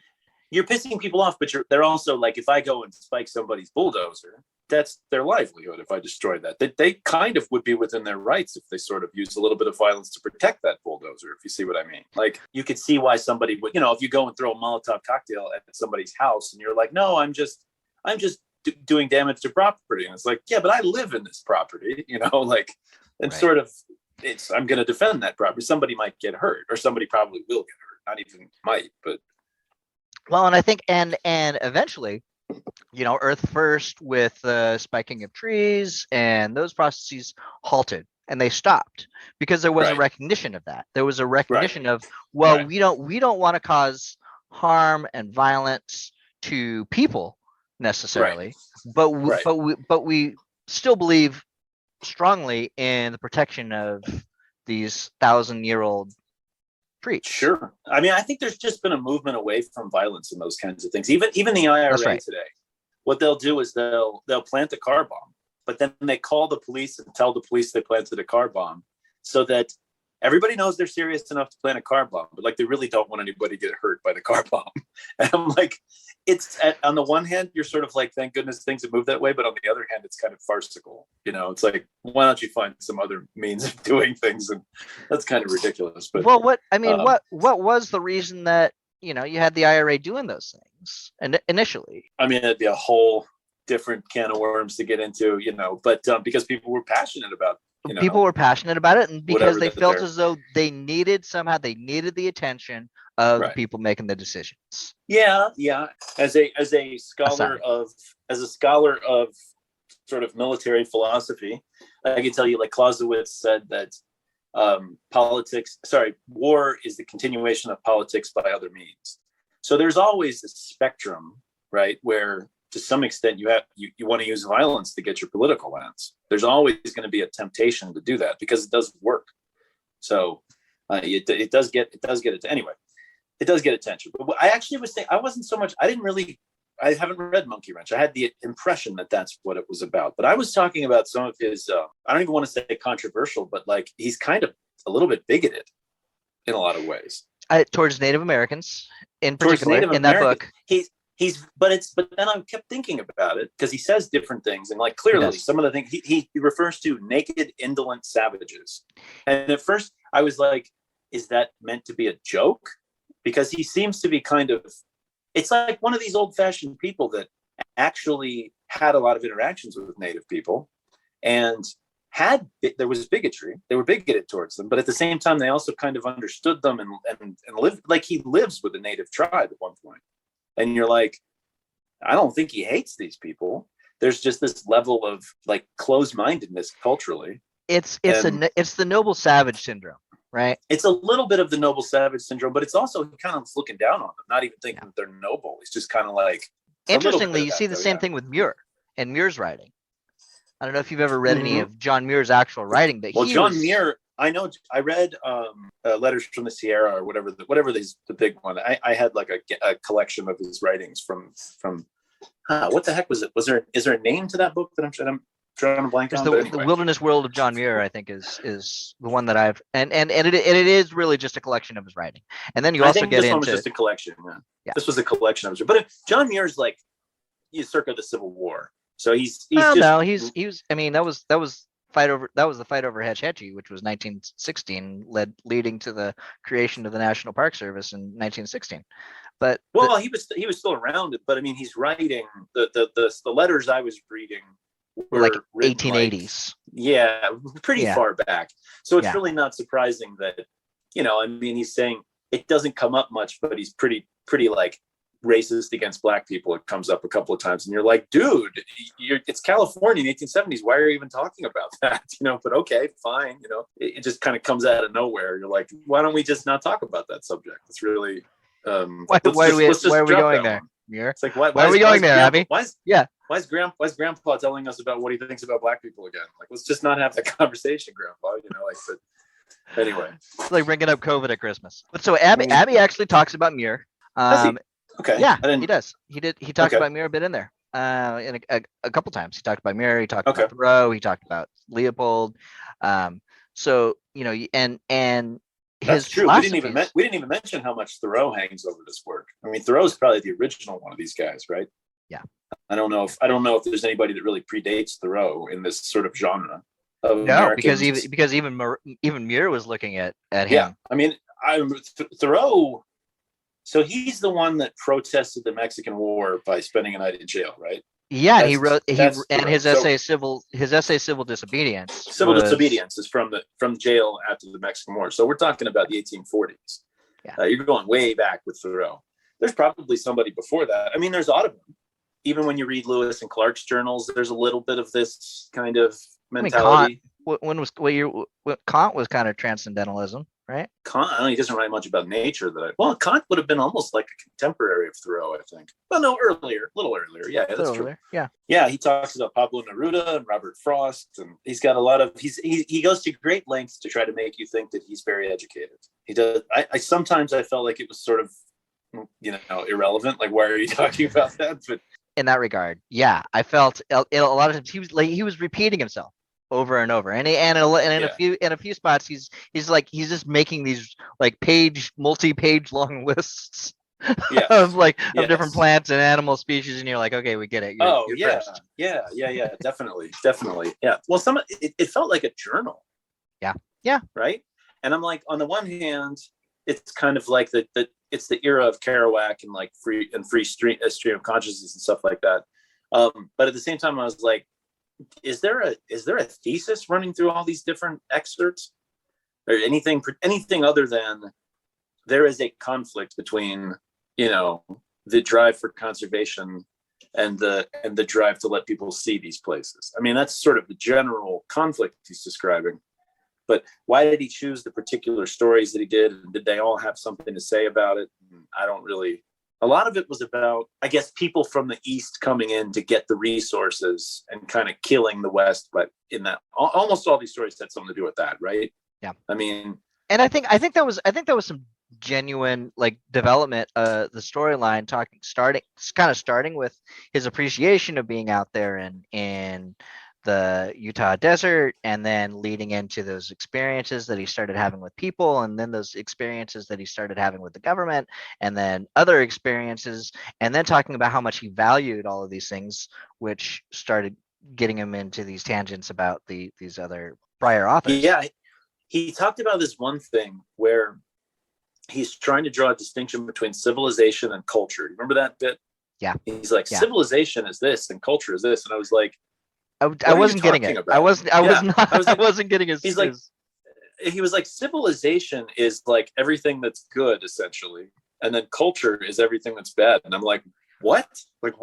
You're pissing people off, but they're also like, if I go and spike somebody's bulldozer, that's their livelihood. If I destroy that, they kind of would be within their rights if they sort of use a little bit of violence to protect that bulldozer, if you see what I mean. Like, you could see why somebody would, you know, if you go and throw a Molotov cocktail at somebody's house and you're like, no, I'm just doing damage to property. And it's like, yeah, but I live in this property, you know, like, and sort of, I'm going to defend that property. Somebody might get hurt, or somebody probably will get hurt. Not even might, but. Well, and I think, and eventually, you know, Earth First, with the spiking of trees and those processes, halted, and they stopped because there was a recognition of that. There was a recognition of, well, we don't want to cause harm and violence to people necessarily, but we still believe strongly in the protection of these 1,000-year-old trees. Sure. I mean, I think there's just been a movement away from violence and those kinds of things. Even the IRA today, what they'll do is they'll plant a car bomb, but then they call the police and tell the police they planted a car bomb, so that everybody knows they're serious enough to plant a car bomb, but like, they really don't want anybody to get hurt by the car bomb. And I'm like, on the one hand, you're sort of like, thank goodness things have moved that way. But on the other hand, it's kind of farcical. You know, it's like, why don't you find some other means of doing things? And that's kind of ridiculous. But well, what was the reason that, you know, you had the IRA doing those things and initially? I mean, it'd be a whole different can of worms to get into, you know, but because people were passionate about, you know, people were passionate about it, and because they felt as though they needed the attention of the people making the decisions. Yeah. As a scholar of sort of military philosophy, I can tell you, like, Clausewitz said that war is the continuation of politics by other means. So there's always a spectrum, right, where to some extent you want to use violence to get your political ends. There's always going to be a temptation to do that because it doesn't work. So it does get attention. But I actually was saying, I haven't read Monkey Wrench. I had the impression that that's what it was about. But I was talking about some of his, I don't even want to say controversial, but like, he's kind of a little bit bigoted in a lot of ways. Towards Native Americans in particular, in that book. But then I kept thinking about it, because he says different things, and like, clearly some of the things he refers to naked, indolent savages. And at first I was like, is that meant to be a joke? Because he seems to be kind of, it's like one of these old-fashioned people that actually had a lot of interactions with Native people, and there was bigotry. They were bigoted towards them, but at the same time, they also kind of understood them and lived, like, he lives with a Native tribe at one point. And you're like, I don't think he hates these people. there's just this level of like closed-mindedness culturally. It's the noble savage syndrome, right? It's a little bit of the noble savage syndrome, but it's also kind of looking down on them, not even thinking that they're noble. It's just kind of like. Interestingly, you see the same thing with Muir and Muir's writing. I don't know if you've ever read any of John Muir's actual writing, but Muir, I know. I read Letters from the Sierra or whatever the big one. I had like a collection of his writings from. What the heck was it? Is there a name to that book that I'm trying to blank on? The Wilderness World of John Muir, I think, is the one that I've and it is really just a collection of his writing. And then you also get this into one was just a collection. Yeah. This was a collection of his, but John Muir's like he's circa the Civil War, so he's I mean that was the fight over Hetch Hetchy, which was 1916, leading to the creation of the National Park Service in 1916. But he was still around, but I mean he's writing the letters I was reading were like 1880s. Pretty far back. So it's really not surprising that I mean he's saying it doesn't come up much, but he's pretty like racist against black people. It comes up a couple of times, and you're like, dude, it's California in the 1870s. Why are you even talking about that? But okay, fine. It just kind of comes out of nowhere. You're like, why don't we just not talk about that subject? It's really. Why are we going there? It's like why are we going there, Abby? Why is Grandpa telling us about what he thinks about black people again? Like, let's just not have that conversation, Grandpa. But anyway, it's like bringing up COVID at Christmas. But so Abby actually talks about Muir. Okay. Yeah, he does. He talks about Muir a bit in there. In a couple times, he talked about Muir. He talked about Thoreau. He talked about Leopold. So and. That's true. We didn't even mention how much Thoreau hangs over this work. I mean, Thoreau's probably the original one of these guys, right? Yeah. I don't know if there's anybody that really predates Thoreau in this sort of genre. No, because even Muir was looking at him. Yeah, I mean, Thoreau. So he's the one that protested the Mexican War by spending a night in jail, right? Yeah, and his essay Civil Disobedience. Civil Disobedience is from jail after the Mexican War. So we're talking about the 1840s. Yeah. You're going way back with Thoreau. There's probably somebody before that. I mean, there's Audubon. Even when you read Lewis and Clark's journals, there's a little bit of this kind of mentality. Kant was kind of transcendentalism, right? Kant, he doesn't write much about nature. Kant would have been almost like a contemporary of Thoreau, I think. Well, no, a little earlier. Yeah, that's true. Yeah, he talks about Pablo Neruda and Robert Frost, and he's got a lot of. He goes to great lengths to try to make you think that he's very educated. He does. I sometimes felt like it was sort of, irrelevant. Like, why are you talking about that? But in that regard, yeah, I felt a lot of times he was repeating himself over and over, and in a few spots he's just making these like multi-page long lists of different plants and animal species, and you're like, okay, we get it. Yeah, definitely. Yeah. Well, it felt like a journal. Yeah. Right. And I'm like, on the one hand, it's kind of like it's the era of Kerouac and like free stream of consciousness and stuff like that. But at the same time, I was like, is there a thesis running through all these different excerpts, or anything other than there is a conflict between the drive for conservation and the drive to let people see these places? I mean, that's sort of the general conflict he's describing. But why did he choose the particular stories that he did? And did they all have something to say about it? I don't really. A lot of it was about, I guess, people from the East coming in to get the resources and kind of killing the West. But in that, almost all these stories had something to do with that, right? Yeah. I mean, and I think that was some genuine like development. The storyline starting with his appreciation of being out there in the Utah desert, and then leading into those experiences that he started having with people, and then those experiences that he started having with the government, and then other experiences, and then talking about how much he valued all of these things, which started getting him into these tangents about these other prior authors. Yeah, he talked about this one thing where he's trying to draw a distinction between civilization and culture. Remember that bit? Yeah. He's like, civilization is this and culture is this. And I was like, I wasn't getting it. I wasn't getting his. He's like, he was like, civilization is like everything that's good, essentially, and then culture is everything that's bad. And I'm like, what? Like,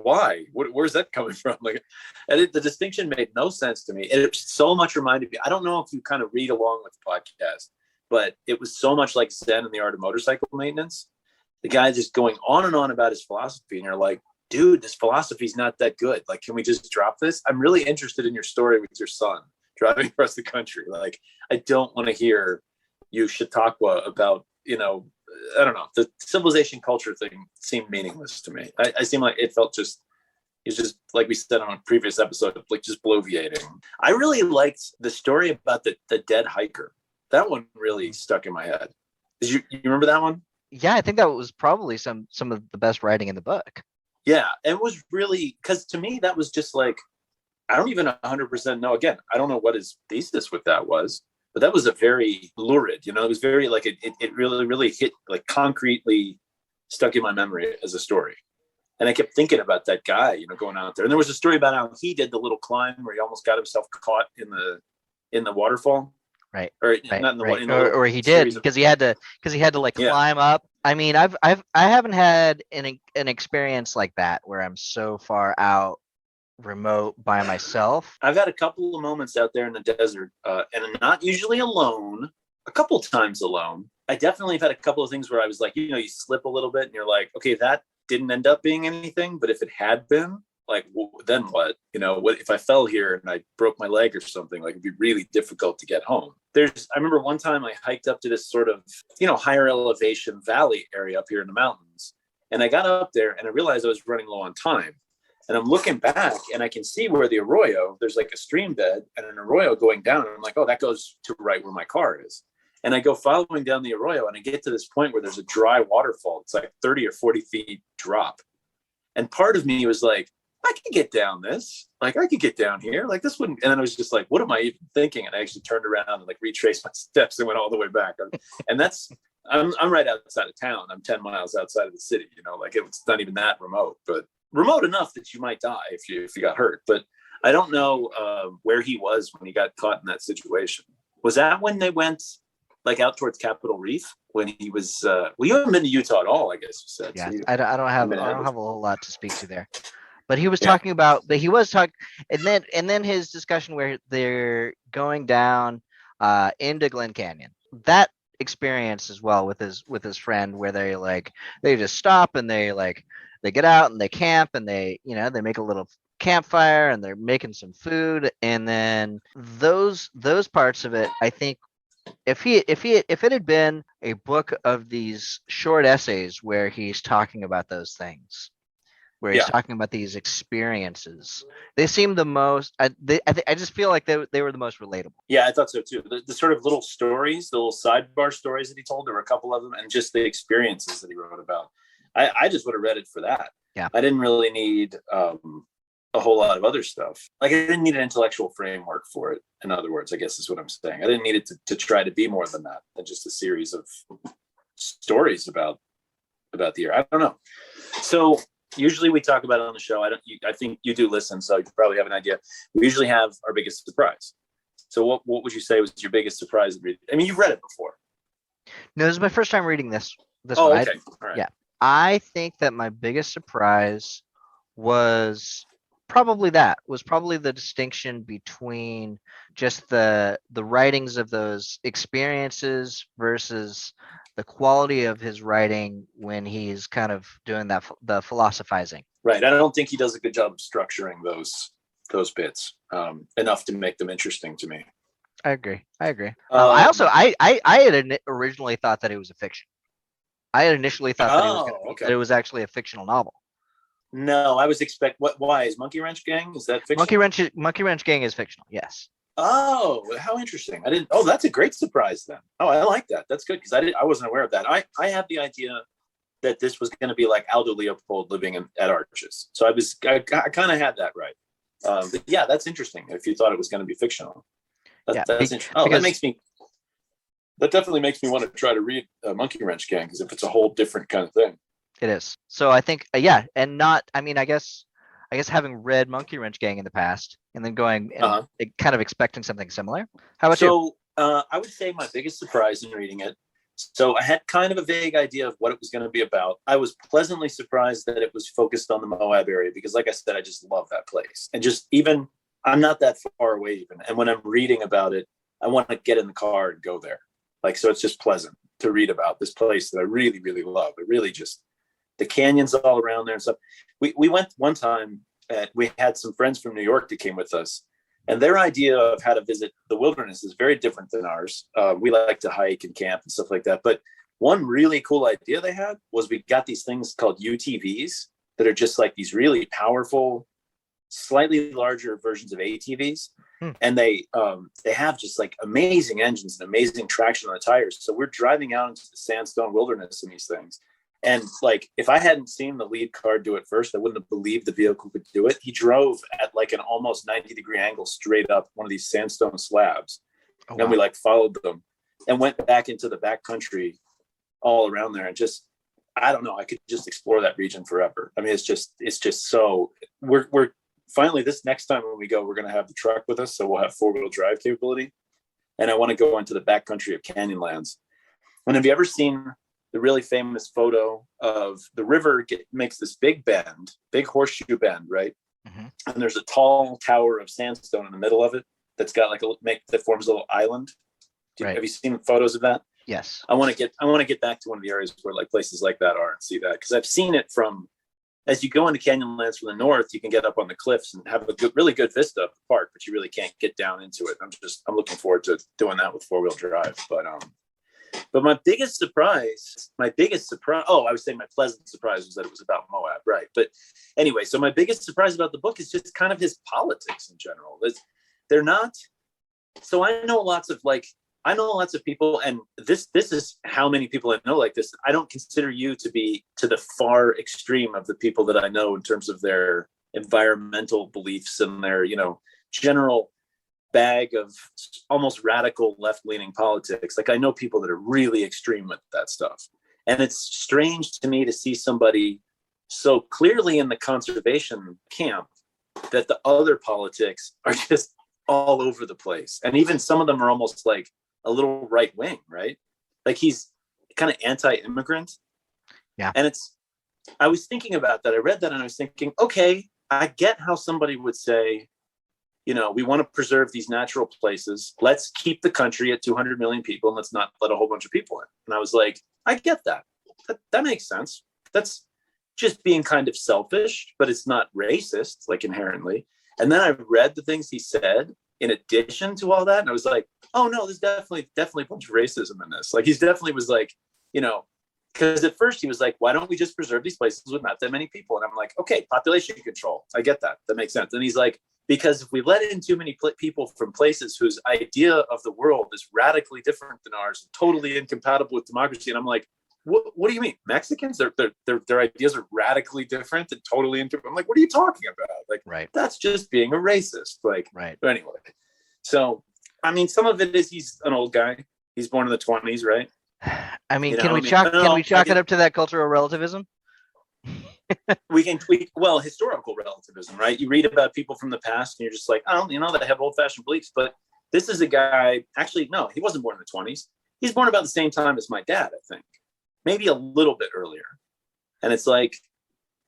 why? Where's that coming from? Like, the distinction made no sense to me. And it so much reminded me. I don't know if you kind of read along with the podcast, but it was so much like Zen and the Art of Motorcycle Maintenance. The guy just going on and on about his philosophy, and you're like, dude, this philosophy is not that good. Like, can we just drop this? I'm really interested in your story with your son driving across the country. Like, I don't want to hear you Chautauqua about, I don't know. The civilization culture thing seemed meaningless to me. I seem like it's just like we said on a previous episode, like just bloviating. I really liked the story about the dead hiker. That one really stuck in my head. You remember that one? Yeah, I think that was probably some of the best writing in the book. Yeah, it was really, because to me that was just like, I don't even 100% know. Again, I don't know what his thesis with that was, but that was a very lurid. It was very like it really hit, like concretely stuck in my memory as a story. And I kept thinking about that guy, going out there. And there was a story about how he did the little climb where he almost got himself caught in the waterfall. Right. Or right, not in the right. Or he did because he had to like climb up. I mean, I haven't had an experience like that where I'm so far out, remote by myself. I've had a couple of moments out there in the desert, and I'm not usually alone. A couple times alone. I definitely have had a couple of things where I was like, you slip a little bit, and you're like, okay, that didn't end up being anything. But if it had been, like, then what? What if I fell here and I broke my leg or something? Like, it'd be really difficult to get home. I remember one time I hiked up to this sort of, higher elevation valley area up here in the mountains. And I got up there and I realized I was running low on time. And I'm looking back and I can see where the arroyo, there's like a stream bed and an arroyo going down. And I'm like, oh, that goes to right where my car is. And I go following down the arroyo and I get to this point where there's a dry waterfall. It's like 30 or 40 feet drop. And part of me was like, I could get down this. Like, I could get down here. Like, this wouldn't. And then I was just like, what am I even thinking? And I actually turned around and like retraced my steps and went all the way back. And I'm right outside of town. I'm 10 miles outside of the city. Like, it's not even that remote, but remote enough that you might die if you got hurt. But I don't know where he was when he got caught in that situation. Was that when they went like out towards Capitol Reef? When he was, well, you haven't been to Utah at all, I guess you said. Yeah, so I don't have a whole lot to speak to there. But he was talking about, and then his discussion where they're going down into Glen Canyon. That experience as well with his friend, where they just stop and they get out and they camp and they make a little campfire and they're making some food, and then those parts of it, I think, if it had been a book of these short essays where he's talking about those things, where he's talking about these experiences, they seem the most. I just feel like they were the most relatable. Yeah, I thought so too. The sort of little stories, the little sidebar stories that he told, there were a couple of them, and just the experiences that he wrote about. I just would have read it for that. Yeah, I didn't really need a whole lot of other stuff. Like, I didn't need an intellectual framework for it. In other words, I guess is what I'm saying. I didn't need it to try to be more than that, than just a series of stories about the year. I don't know. So usually we talk about it on the show. I think you do listen, so you probably have an idea. We usually have our biggest surprise. So what would you say was your biggest surprise? I mean, you've read it before. No, this is my first time reading this. Oh, one. Okay. All right. Yeah. I think that my biggest surprise was probably the distinction between just the writings of those experiences versus the quality of his writing when he's kind of doing the philosophizing. Right. I don't think he does a good job of structuring those bits enough to make them interesting to me. I agree. I had originally thought that it was a fiction. I had initially thought that it was actually a fictional novel. No, I was why is Monkey Wrench Gang? Is that fiction? Monkey Wrench Gang is fictional. Yes. Oh, how interesting. That's a great surprise then. Oh, I like that. That's good, because I wasn't aware of that. I had the idea that this was going to be like Aldo Leopold living at Arches. So I kind of had that right. But yeah, that's interesting if you thought it was going to be fictional. That's interesting. Oh, that definitely makes me want to try to read Monkey Wrench Gang, because if it's a whole different kind of thing. It is. So I think, and not, I mean, I guess having read Monkey Wrench Gang in the past and then going and kind of expecting something similar. How about you? So I would say my biggest surprise in reading it So I had kind of a vague idea of what it was going to be about. I was pleasantly surprised that it was focused on the Moab area because, like I said, I just love that place. And just even, I'm not that far away even. And when I'm reading about it, I want to get in the car and go there. Like, so it's just pleasant to read about this place that I really, really love. It really just, the canyons all around there and stuff. We went one time, we had some friends from New York that came with us. And their idea of how to visit the wilderness is very different than ours. We like to hike and camp and stuff like that. But one really cool idea they had was we got these things called UTVs that are just like these really powerful, slightly larger versions of ATVs. And they have just like amazing engines and amazing traction on the tires. So we're driving out into the sandstone wilderness in these things. And like, if I hadn't seen the lead car do it first, I wouldn't have believed the vehicle could do it. He drove at like an almost 90-degree angle straight up one of these sandstone slabs. Oh, and we like followed them and went back into the back country all around there. And just, I don't know, I could just explore that region forever. I mean, it's just so we're finally, this next time when we go, we're going to have the truck with us. So we'll have 4-wheel drive capability. And I want to go into the back country of Canyonlands. And have you ever seen the really famous photo of the river makes this big bend, big horseshoe bend, right? Mm-hmm. And there's a tall tower of sandstone in the middle of it that's got like that forms a little island. Have you seen photos of that? Yes. I want to get back to one of the areas where like places like that are and see that, because I've seen it from, as you go into Canyonlands from the north, you can get up on the cliffs and have a really good vista of the park, but you really can't get down into it. I'm looking forward to doing that with 4-wheel drive, But my biggest surprise, I was saying my pleasant surprise was that it was about Moab, right? But anyway, so my biggest surprise about the book is just kind of his politics in general. They're not, so I know lots of people, and this is how many people I know like this. I don't consider you to be to the far extreme of the people that I know in terms of their environmental beliefs and their, general bag of almost radical left-leaning politics. Like, I know people that are really extreme with that stuff. And it's strange to me to see somebody so clearly in the conservation camp that the other politics are just all over the place. And even some of them are almost like a little right-wing, right? Like, he's kind of anti-immigrant. Yeah. And I was thinking about that. I read that and I was thinking, okay, I get how somebody would say, we want to preserve these natural places. Let's keep the country at 200 million people and let's not let a whole bunch of people in. And I was like, I get that. That makes sense. That's just being kind of selfish, but it's not racist, like, inherently. And then I read the things he said in addition to all that. And I was like, oh no, there's definitely a bunch of racism in this. Like, he's definitely was like, because at first he was like, why don't we just preserve these places with not that many people? And I'm like, okay, population control. I get that. That makes sense. And he's like, because if we let in too many people from places whose idea of the world is radically different than ours, and totally incompatible with democracy. And I'm like, what do you mean? Mexicans, their ideas are radically different and totally incompatible. I'm like, what are you talking about? Like, right. That's just being a racist. Like, right. But anyway, so, I mean, some of it is he's an old guy. He's born in the 20s, right? I mean, can we chalk it up to that cultural relativism? We can tweak, historical relativism, right? You read about people from the past and you're just like, oh, they have old-fashioned beliefs. But this is a guy, actually, no, he wasn't born in the 20s. He's born about the same time as my dad, I think. Maybe a little bit earlier. And it's like,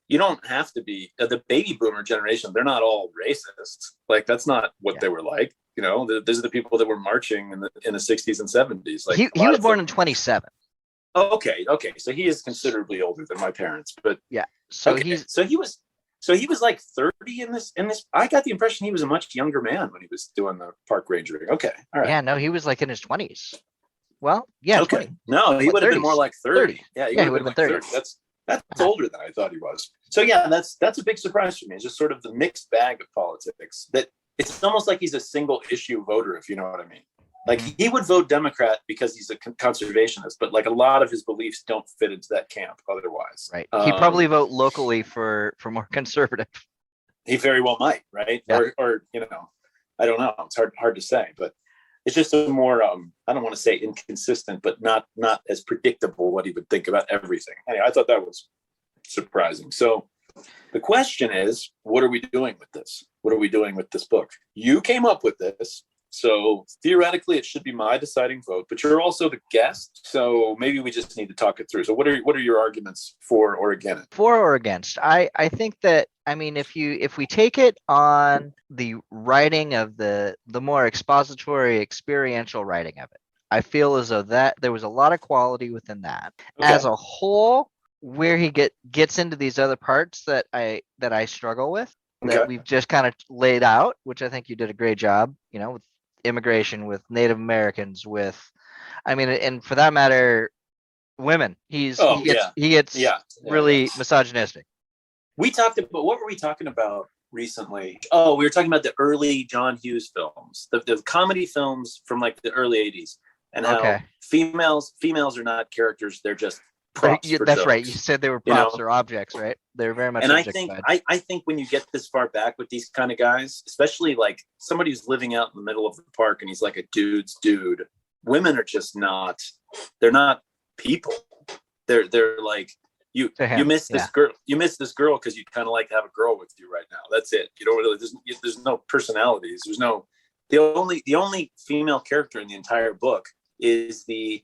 you don't have to be, the baby boomer generation, they're not all racist. Like, that's not what they were like. These are the people that were marching in the 60s and 70s. Like, he was born in 27. Oh, okay. So he is considerably older than my parents, but yeah. So he was like 30 in this. I got the impression he was a much younger man when he was doing the park rangering. Okay. All right. Yeah, no, he was like in his 20s. Well, yeah. Okay. 20. No, he would have been more like 30. Yeah, he would have been 30. 30. That's older than I thought he was. So yeah, that's a big surprise for me. It's just sort of the mixed bag of politics that it's almost like he's a single issue voter, if you know what I mean. Like, he would vote Democrat because he's a conservationist, but like a lot of his beliefs don't fit into that camp otherwise. Right. He'd probably vote locally for more conservative. He very well might, right? Yeah. Or I don't know. It's hard to say, but it's just a more I don't want to say inconsistent, but not as predictable what he would think about everything. Anyway, I thought that was surprising. So the question is, what are we doing with this? What are we doing with this book? You came up with this. So theoretically, it should be my deciding vote, but you're also the guest. So maybe we just need to talk it through. So what are your arguments for or against? For or against? I think that, I mean, if we take it on the writing of the more expository, experiential writing of it, I feel as though that there was a lot of quality within that. Okay. As a whole, where he gets into these other parts that I struggle with, that we've just kind of laid out, which I think you did a great job, you know, with immigration, with Native Americans, with, I mean, and for that matter, women. He gets really misogynistic. We talked about, what were we talking about recently? Oh, we were talking about the early John Hughes films, the comedy films from like the early 80s, and how females are not characters, they're just props. That's jokes. Right. You said they were props or objects, right? They're very much. And I think when you get this far back with these kind of guys, especially like somebody who's living out in the middle of the park and he's like a dude's dude, women are just not. They're not people. They're like you miss this girl. You miss this girl because you kind of like to have a girl with you right now. That's it. You don't really. There's no personalities. There's no. The only female character in the entire book is the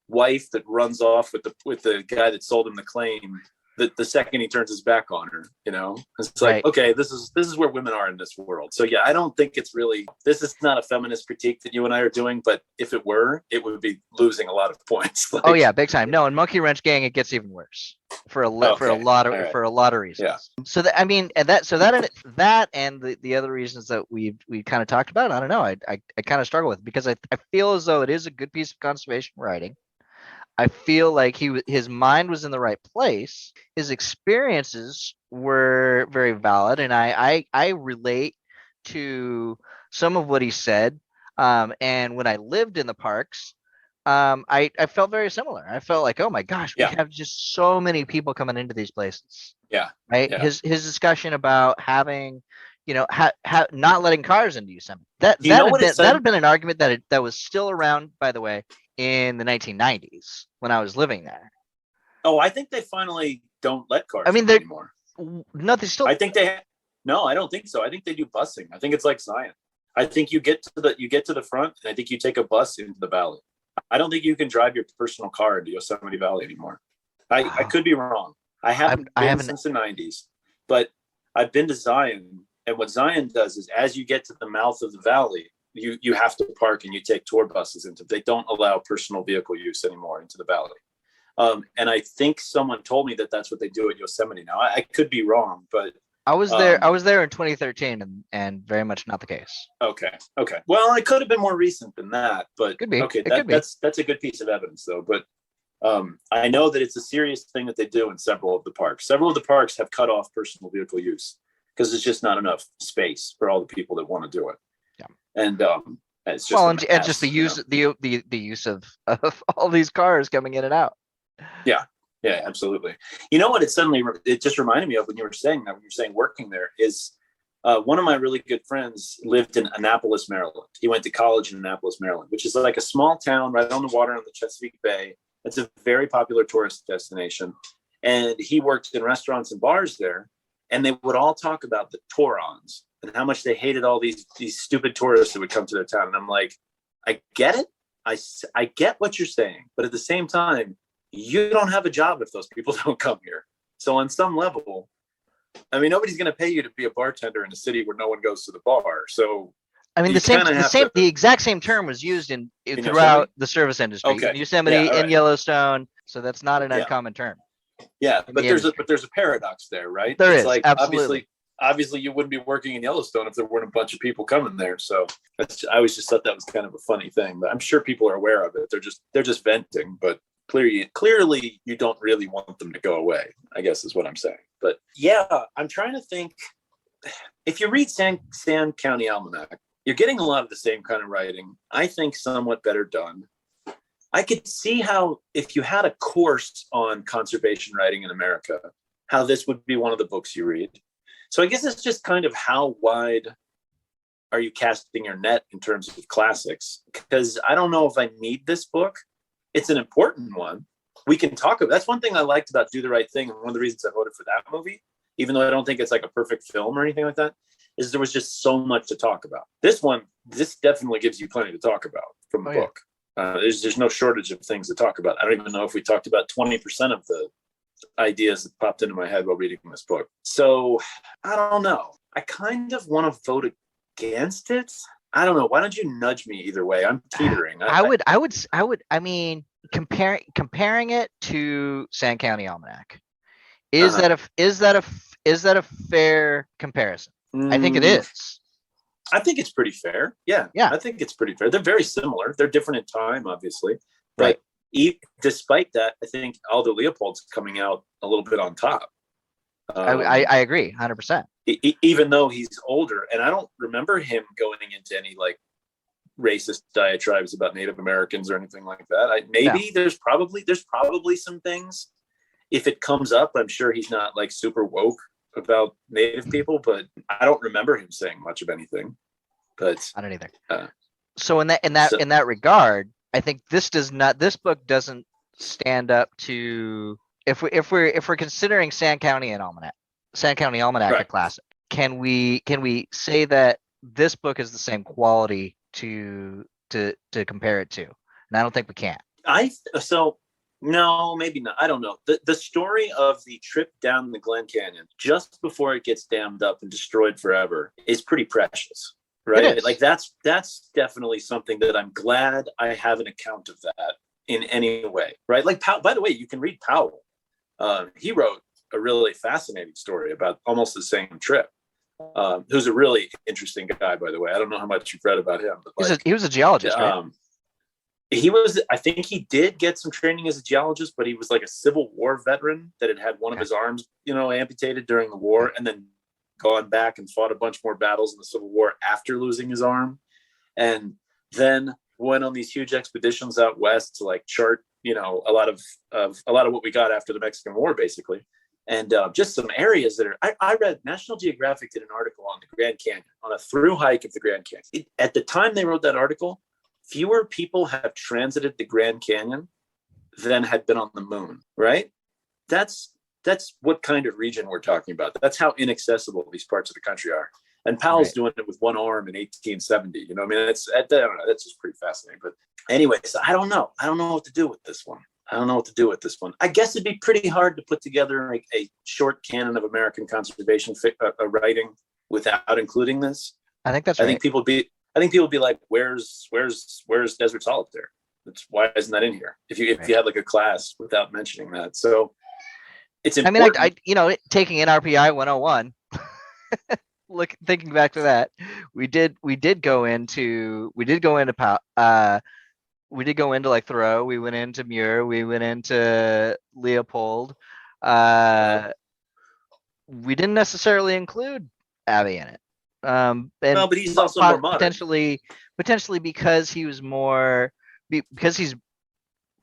wife that runs off with the guy that sold him the claim the second he turns his back on her, you know. It's like, okay, this is where women are in this world. So yeah, I don't think it's really, this is not a feminist critique that you and I are doing, but if it were, it would be losing a lot of points. Like, oh yeah, big time. No, in Monkey Wrench Gang it gets even worse for a lot of reasons. Yeah. So that, I mean, and that and the other reasons that we kind of talked about, I don't know, I kind of struggle with, because I feel as though it is a good piece of conservation writing. I feel like his mind was in the right place. His experiences were very valid, and I relate to some of what he said. And when I lived in the parks, I felt very similar. I felt like, oh my gosh, we have just so many people coming into these places. Yeah. Right. Yeah. His discussion about having, you know, not letting cars into Yosemite. That had been an argument that was still around, by the way, in the 1990s when I was living there. Oh, I think they finally don't let cars anymore. No, they still. I think no, I don't think so. I think they do busing. I think it's like Zion. I think you get to the front, and I think you take a bus into the valley. I don't think you can drive your personal car into Yosemite Valley anymore. I could be wrong. I haven't been since the 90s, but I've been to Zion, and what Zion does is, as you get to the mouth of the valley, you have to park and you take tour buses into. They don't allow personal vehicle use anymore into the valley. And I think someone told me that that's what they do at Yosemite now. I could be wrong, but I was there in 2013, and very much not the case. Okay. Well, it could have been more recent than that, but could be. Okay, that's a good piece of evidence, though. But I know that it's a serious thing that they do in several of the parks. Several of the parks have cut off personal vehicle use because there's just not enough space for all the people that want to do it. Yeah. And it's just and just the use the use of all these cars coming in and out. Yeah, absolutely. You know what? It just reminded me of when you were saying working there is one of my really good friends lived in Annapolis, Maryland. He went to college in Annapolis, Maryland, which is like a small town right on the water on the Chesapeake Bay. It's a very popular tourist destination. And he worked in restaurants and bars there. And they would all talk about the Torons and how much they hated all these stupid tourists that would come to their town. And I'm like, I get it. I get what you're saying. But at the same time, you don't have a job if those people don't come here. So on some level, I mean, nobody's going to pay you to be a bartender in a city where no one goes to the bar. So I mean, the exact same term was used throughout the service industry, in Yosemite, in Yellowstone. So that's not an uncommon term. Yeah, but there's a paradox there, right? There is, like, absolutely. Obviously, you wouldn't be working in Yellowstone if there weren't a bunch of people coming there. So I always just thought that was kind of a funny thing. But I'm sure people are aware of it. They're just venting, but clearly you don't really want them to go away, I guess is what I'm saying. But yeah, I'm trying to think. If you read Sand County Almanac, you're getting a lot of the same kind of writing. I think somewhat better done. I could see how, if you had a course on conservation writing in America, how this would be one of the books you read. So I guess it's just kind of how wide are you casting your net in terms of classics? Because I don't know if I need this book. It's an important one. We can talk about. That's one thing I liked about Do the Right Thing, and one of the reasons I voted for that movie, even though I don't think it's like a perfect film or anything like that, is there was just so much to talk about. This one, this definitely gives you plenty to talk about from the book. There's no shortage of things to talk about. I don't even know if we talked about 20% of the ideas that popped into my head while reading this book. So I don't know. I kind of want to vote against it. I don't know. Why don't you nudge me either way? I'm teetering. I mean, comparing it to Sand County Almanac, is that a fair comparison? I think it is. I think it's pretty fair. Yeah. I think it's pretty fair. They're very similar. They're different in time, obviously. But despite that, I think Aldo Leopold's coming out a little bit on top. I agree 100%. Even though he's older, and I don't remember him going into any like racist diatribes about Native Americans or anything like that. There's probably some things. If it comes up, I'm sure he's not like super woke about Native people, but I don't remember him saying much of anything. But I don't either. So in that regard, I think this book doesn't stand up to, if we're considering Sand County Almanac a classic, can we say that this book is the same quality to compare it to? And I don't think we can. No, maybe not. I don't know. The story of the trip down the Glen Canyon just before it gets dammed up and destroyed forever is pretty precious, right? Like that's definitely something that I'm glad I have an account of that in any way, right? Like, by the way, you can read Powell. He wrote a really fascinating story about almost the same trip. Who's a really interesting guy, by the way. I don't know how much you've read about him, but he was a geologist, right? I think he did get some training as a geologist, but he was like a Civil War veteran that had one of his arms, amputated during the war, and then gone back and fought a bunch more battles in the Civil War after losing his arm. And then went on these huge expeditions out west to like chart, a lot of what we got after the Mexican War, basically. And just some areas that I read National Geographic did an article on the Grand Canyon, on a through hike of the Grand Canyon. At the time they wrote that article, fewer people have transited the Grand Canyon than had been on the moon, right? That's what kind of region we're talking about. That's how inaccessible these parts of the country are. And Powell's doing it with one arm in 1870. I mean, I don't know. That's just pretty fascinating. But anyway, so I don't know. I don't know what to do with this one. I guess it'd be pretty hard to put together a short canon of American conservation writing without including this. I think that's right. I think people would be like, "Where's Desert Solitaire? Why isn't that in here?" If you had like a class without mentioning that, so it's important. I mean, taking NRPI 101. Thinking back to that, we did go into like Thoreau, we went into Muir, we went into Leopold. We didn't necessarily include Abbey in it. But he's also more modern. Potentially because he was because he's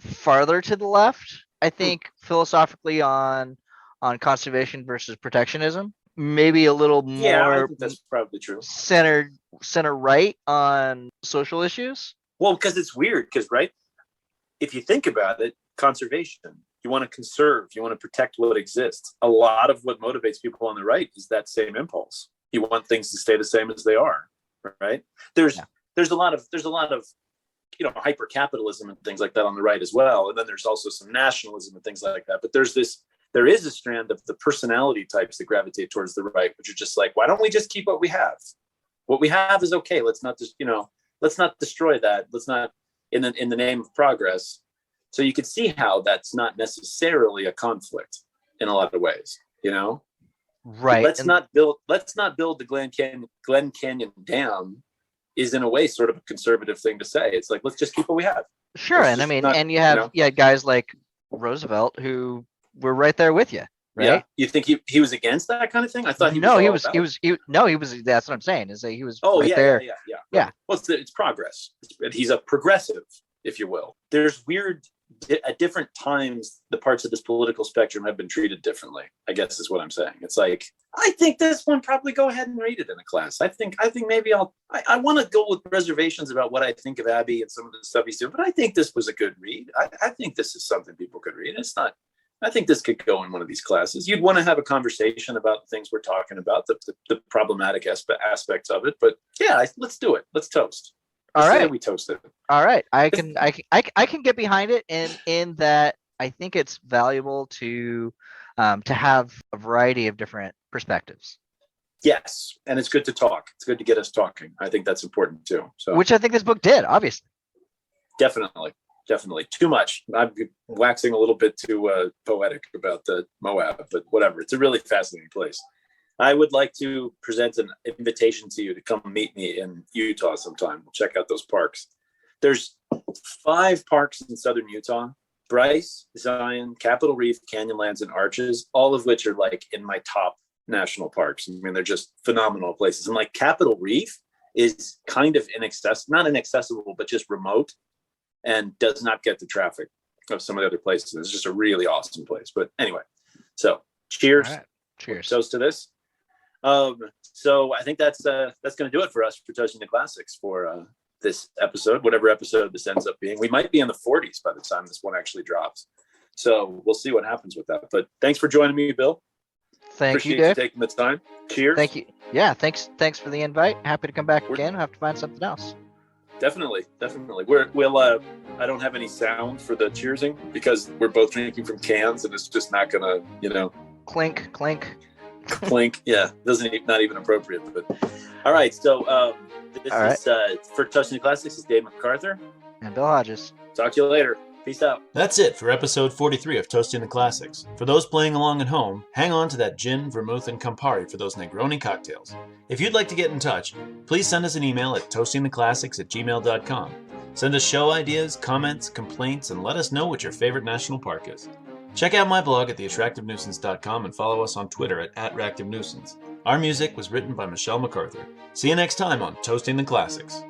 farther to the left, I think, philosophically on conservation versus protectionism. Maybe a little more. Yeah, I think that's probably true. Center right on social issues. Well, because it's weird, right? If you think about it, conservation, you want to conserve, you want to protect what exists. A lot of what motivates people on the right is that same impulse. You want things to stay the same as they are, right? There's a lot of hyper capitalism and things like that on the right as well, and then there's also some nationalism and things like that. But there is a strand of the personality types that gravitate towards the right, which are just like, why don't we just keep what we have? What we have is okay. Let's not just let's not destroy that. Let's not in the name of progress. So you can see how that's not necessarily a conflict in a lot of ways, Right. Let's not build the Glen Canyon Dam is in a way sort of a conservative thing to say. It's like, let's just keep what we have. Sure. And I mean, and you have guys like Roosevelt who were right there with you. Right? Yeah. You think he was against that kind of thing? I thought he was that's what I'm saying, is that he was there. Yeah. Well, it's progress. He's a progressive, if you will. There's at different times, the parts of this political spectrum have been treated differently, I guess is what I'm saying. It's like, I think this one, probably go ahead and read it in a class. I think maybe I want to go with reservations about what I think of Abbey and some of the stuff he's doing, but I think this was a good read. I think this is something people could read. It's not I think this could go in one of these classes. You'd want to have a conversation about the things we're talking about, the problematic aspects of it. But yeah, let's do it. Let's toast. All right, we toast it. All right, I can get behind it in that I think it's valuable to have a variety of different perspectives. Yes, and it's good to talk. It's good to get us talking. I think that's important too. So, which I think this book did, obviously. Definitely. Too much. I'm waxing a little bit too poetic about the Moab, but whatever. It's a really fascinating place. I would like to present an invitation to you to come meet me in Utah sometime. We'll check out those parks. There's 5 parks in southern Utah: Bryce, Zion, Capitol Reef, Canyonlands, and Arches, all of which are like in my top national parks. I mean, they're just phenomenal places. And like Capitol Reef is kind of not inaccessible, but just remote, and does not get the traffic of some of the other places. It's just a really awesome place. But anyway, so cheers. All right. Cheers. Toast to this. So I think that's going to do it for us for Toasting the Classics for this episode, whatever episode this ends up being. We might be in the 40s by the time this one actually drops. So we'll see what happens with that. But thanks for joining me, Bill. Appreciate you, Dave. Taking the time. Cheers. Thank you. Yeah, thanks for the invite. Happy to come back again. We'll have to find something else. Definitely. We'll I don't have any sound for the cheersing because we're both drinking from cans, and it's just not gonna, clink. Clink. Yeah, not even appropriate. But all right, so this is for Toasting the Classics. This is Dave McArthur and Bill Hodges. Talk to you later. Peace out. That's it for episode 43 of Toasting the Classics. For those playing along at home, hang on to that gin, vermouth, and Campari for those Negroni cocktails. If you'd like to get in touch, please send us an email at toastingtheclassics@gmail.com. Send us show ideas, comments, complaints, and let us know what your favorite national park is. Check out my blog at theattractivenuisance.com and follow us on Twitter at @attractivenuisance. Our music was written by Michelle McArthur. See you next time on Toasting the Classics.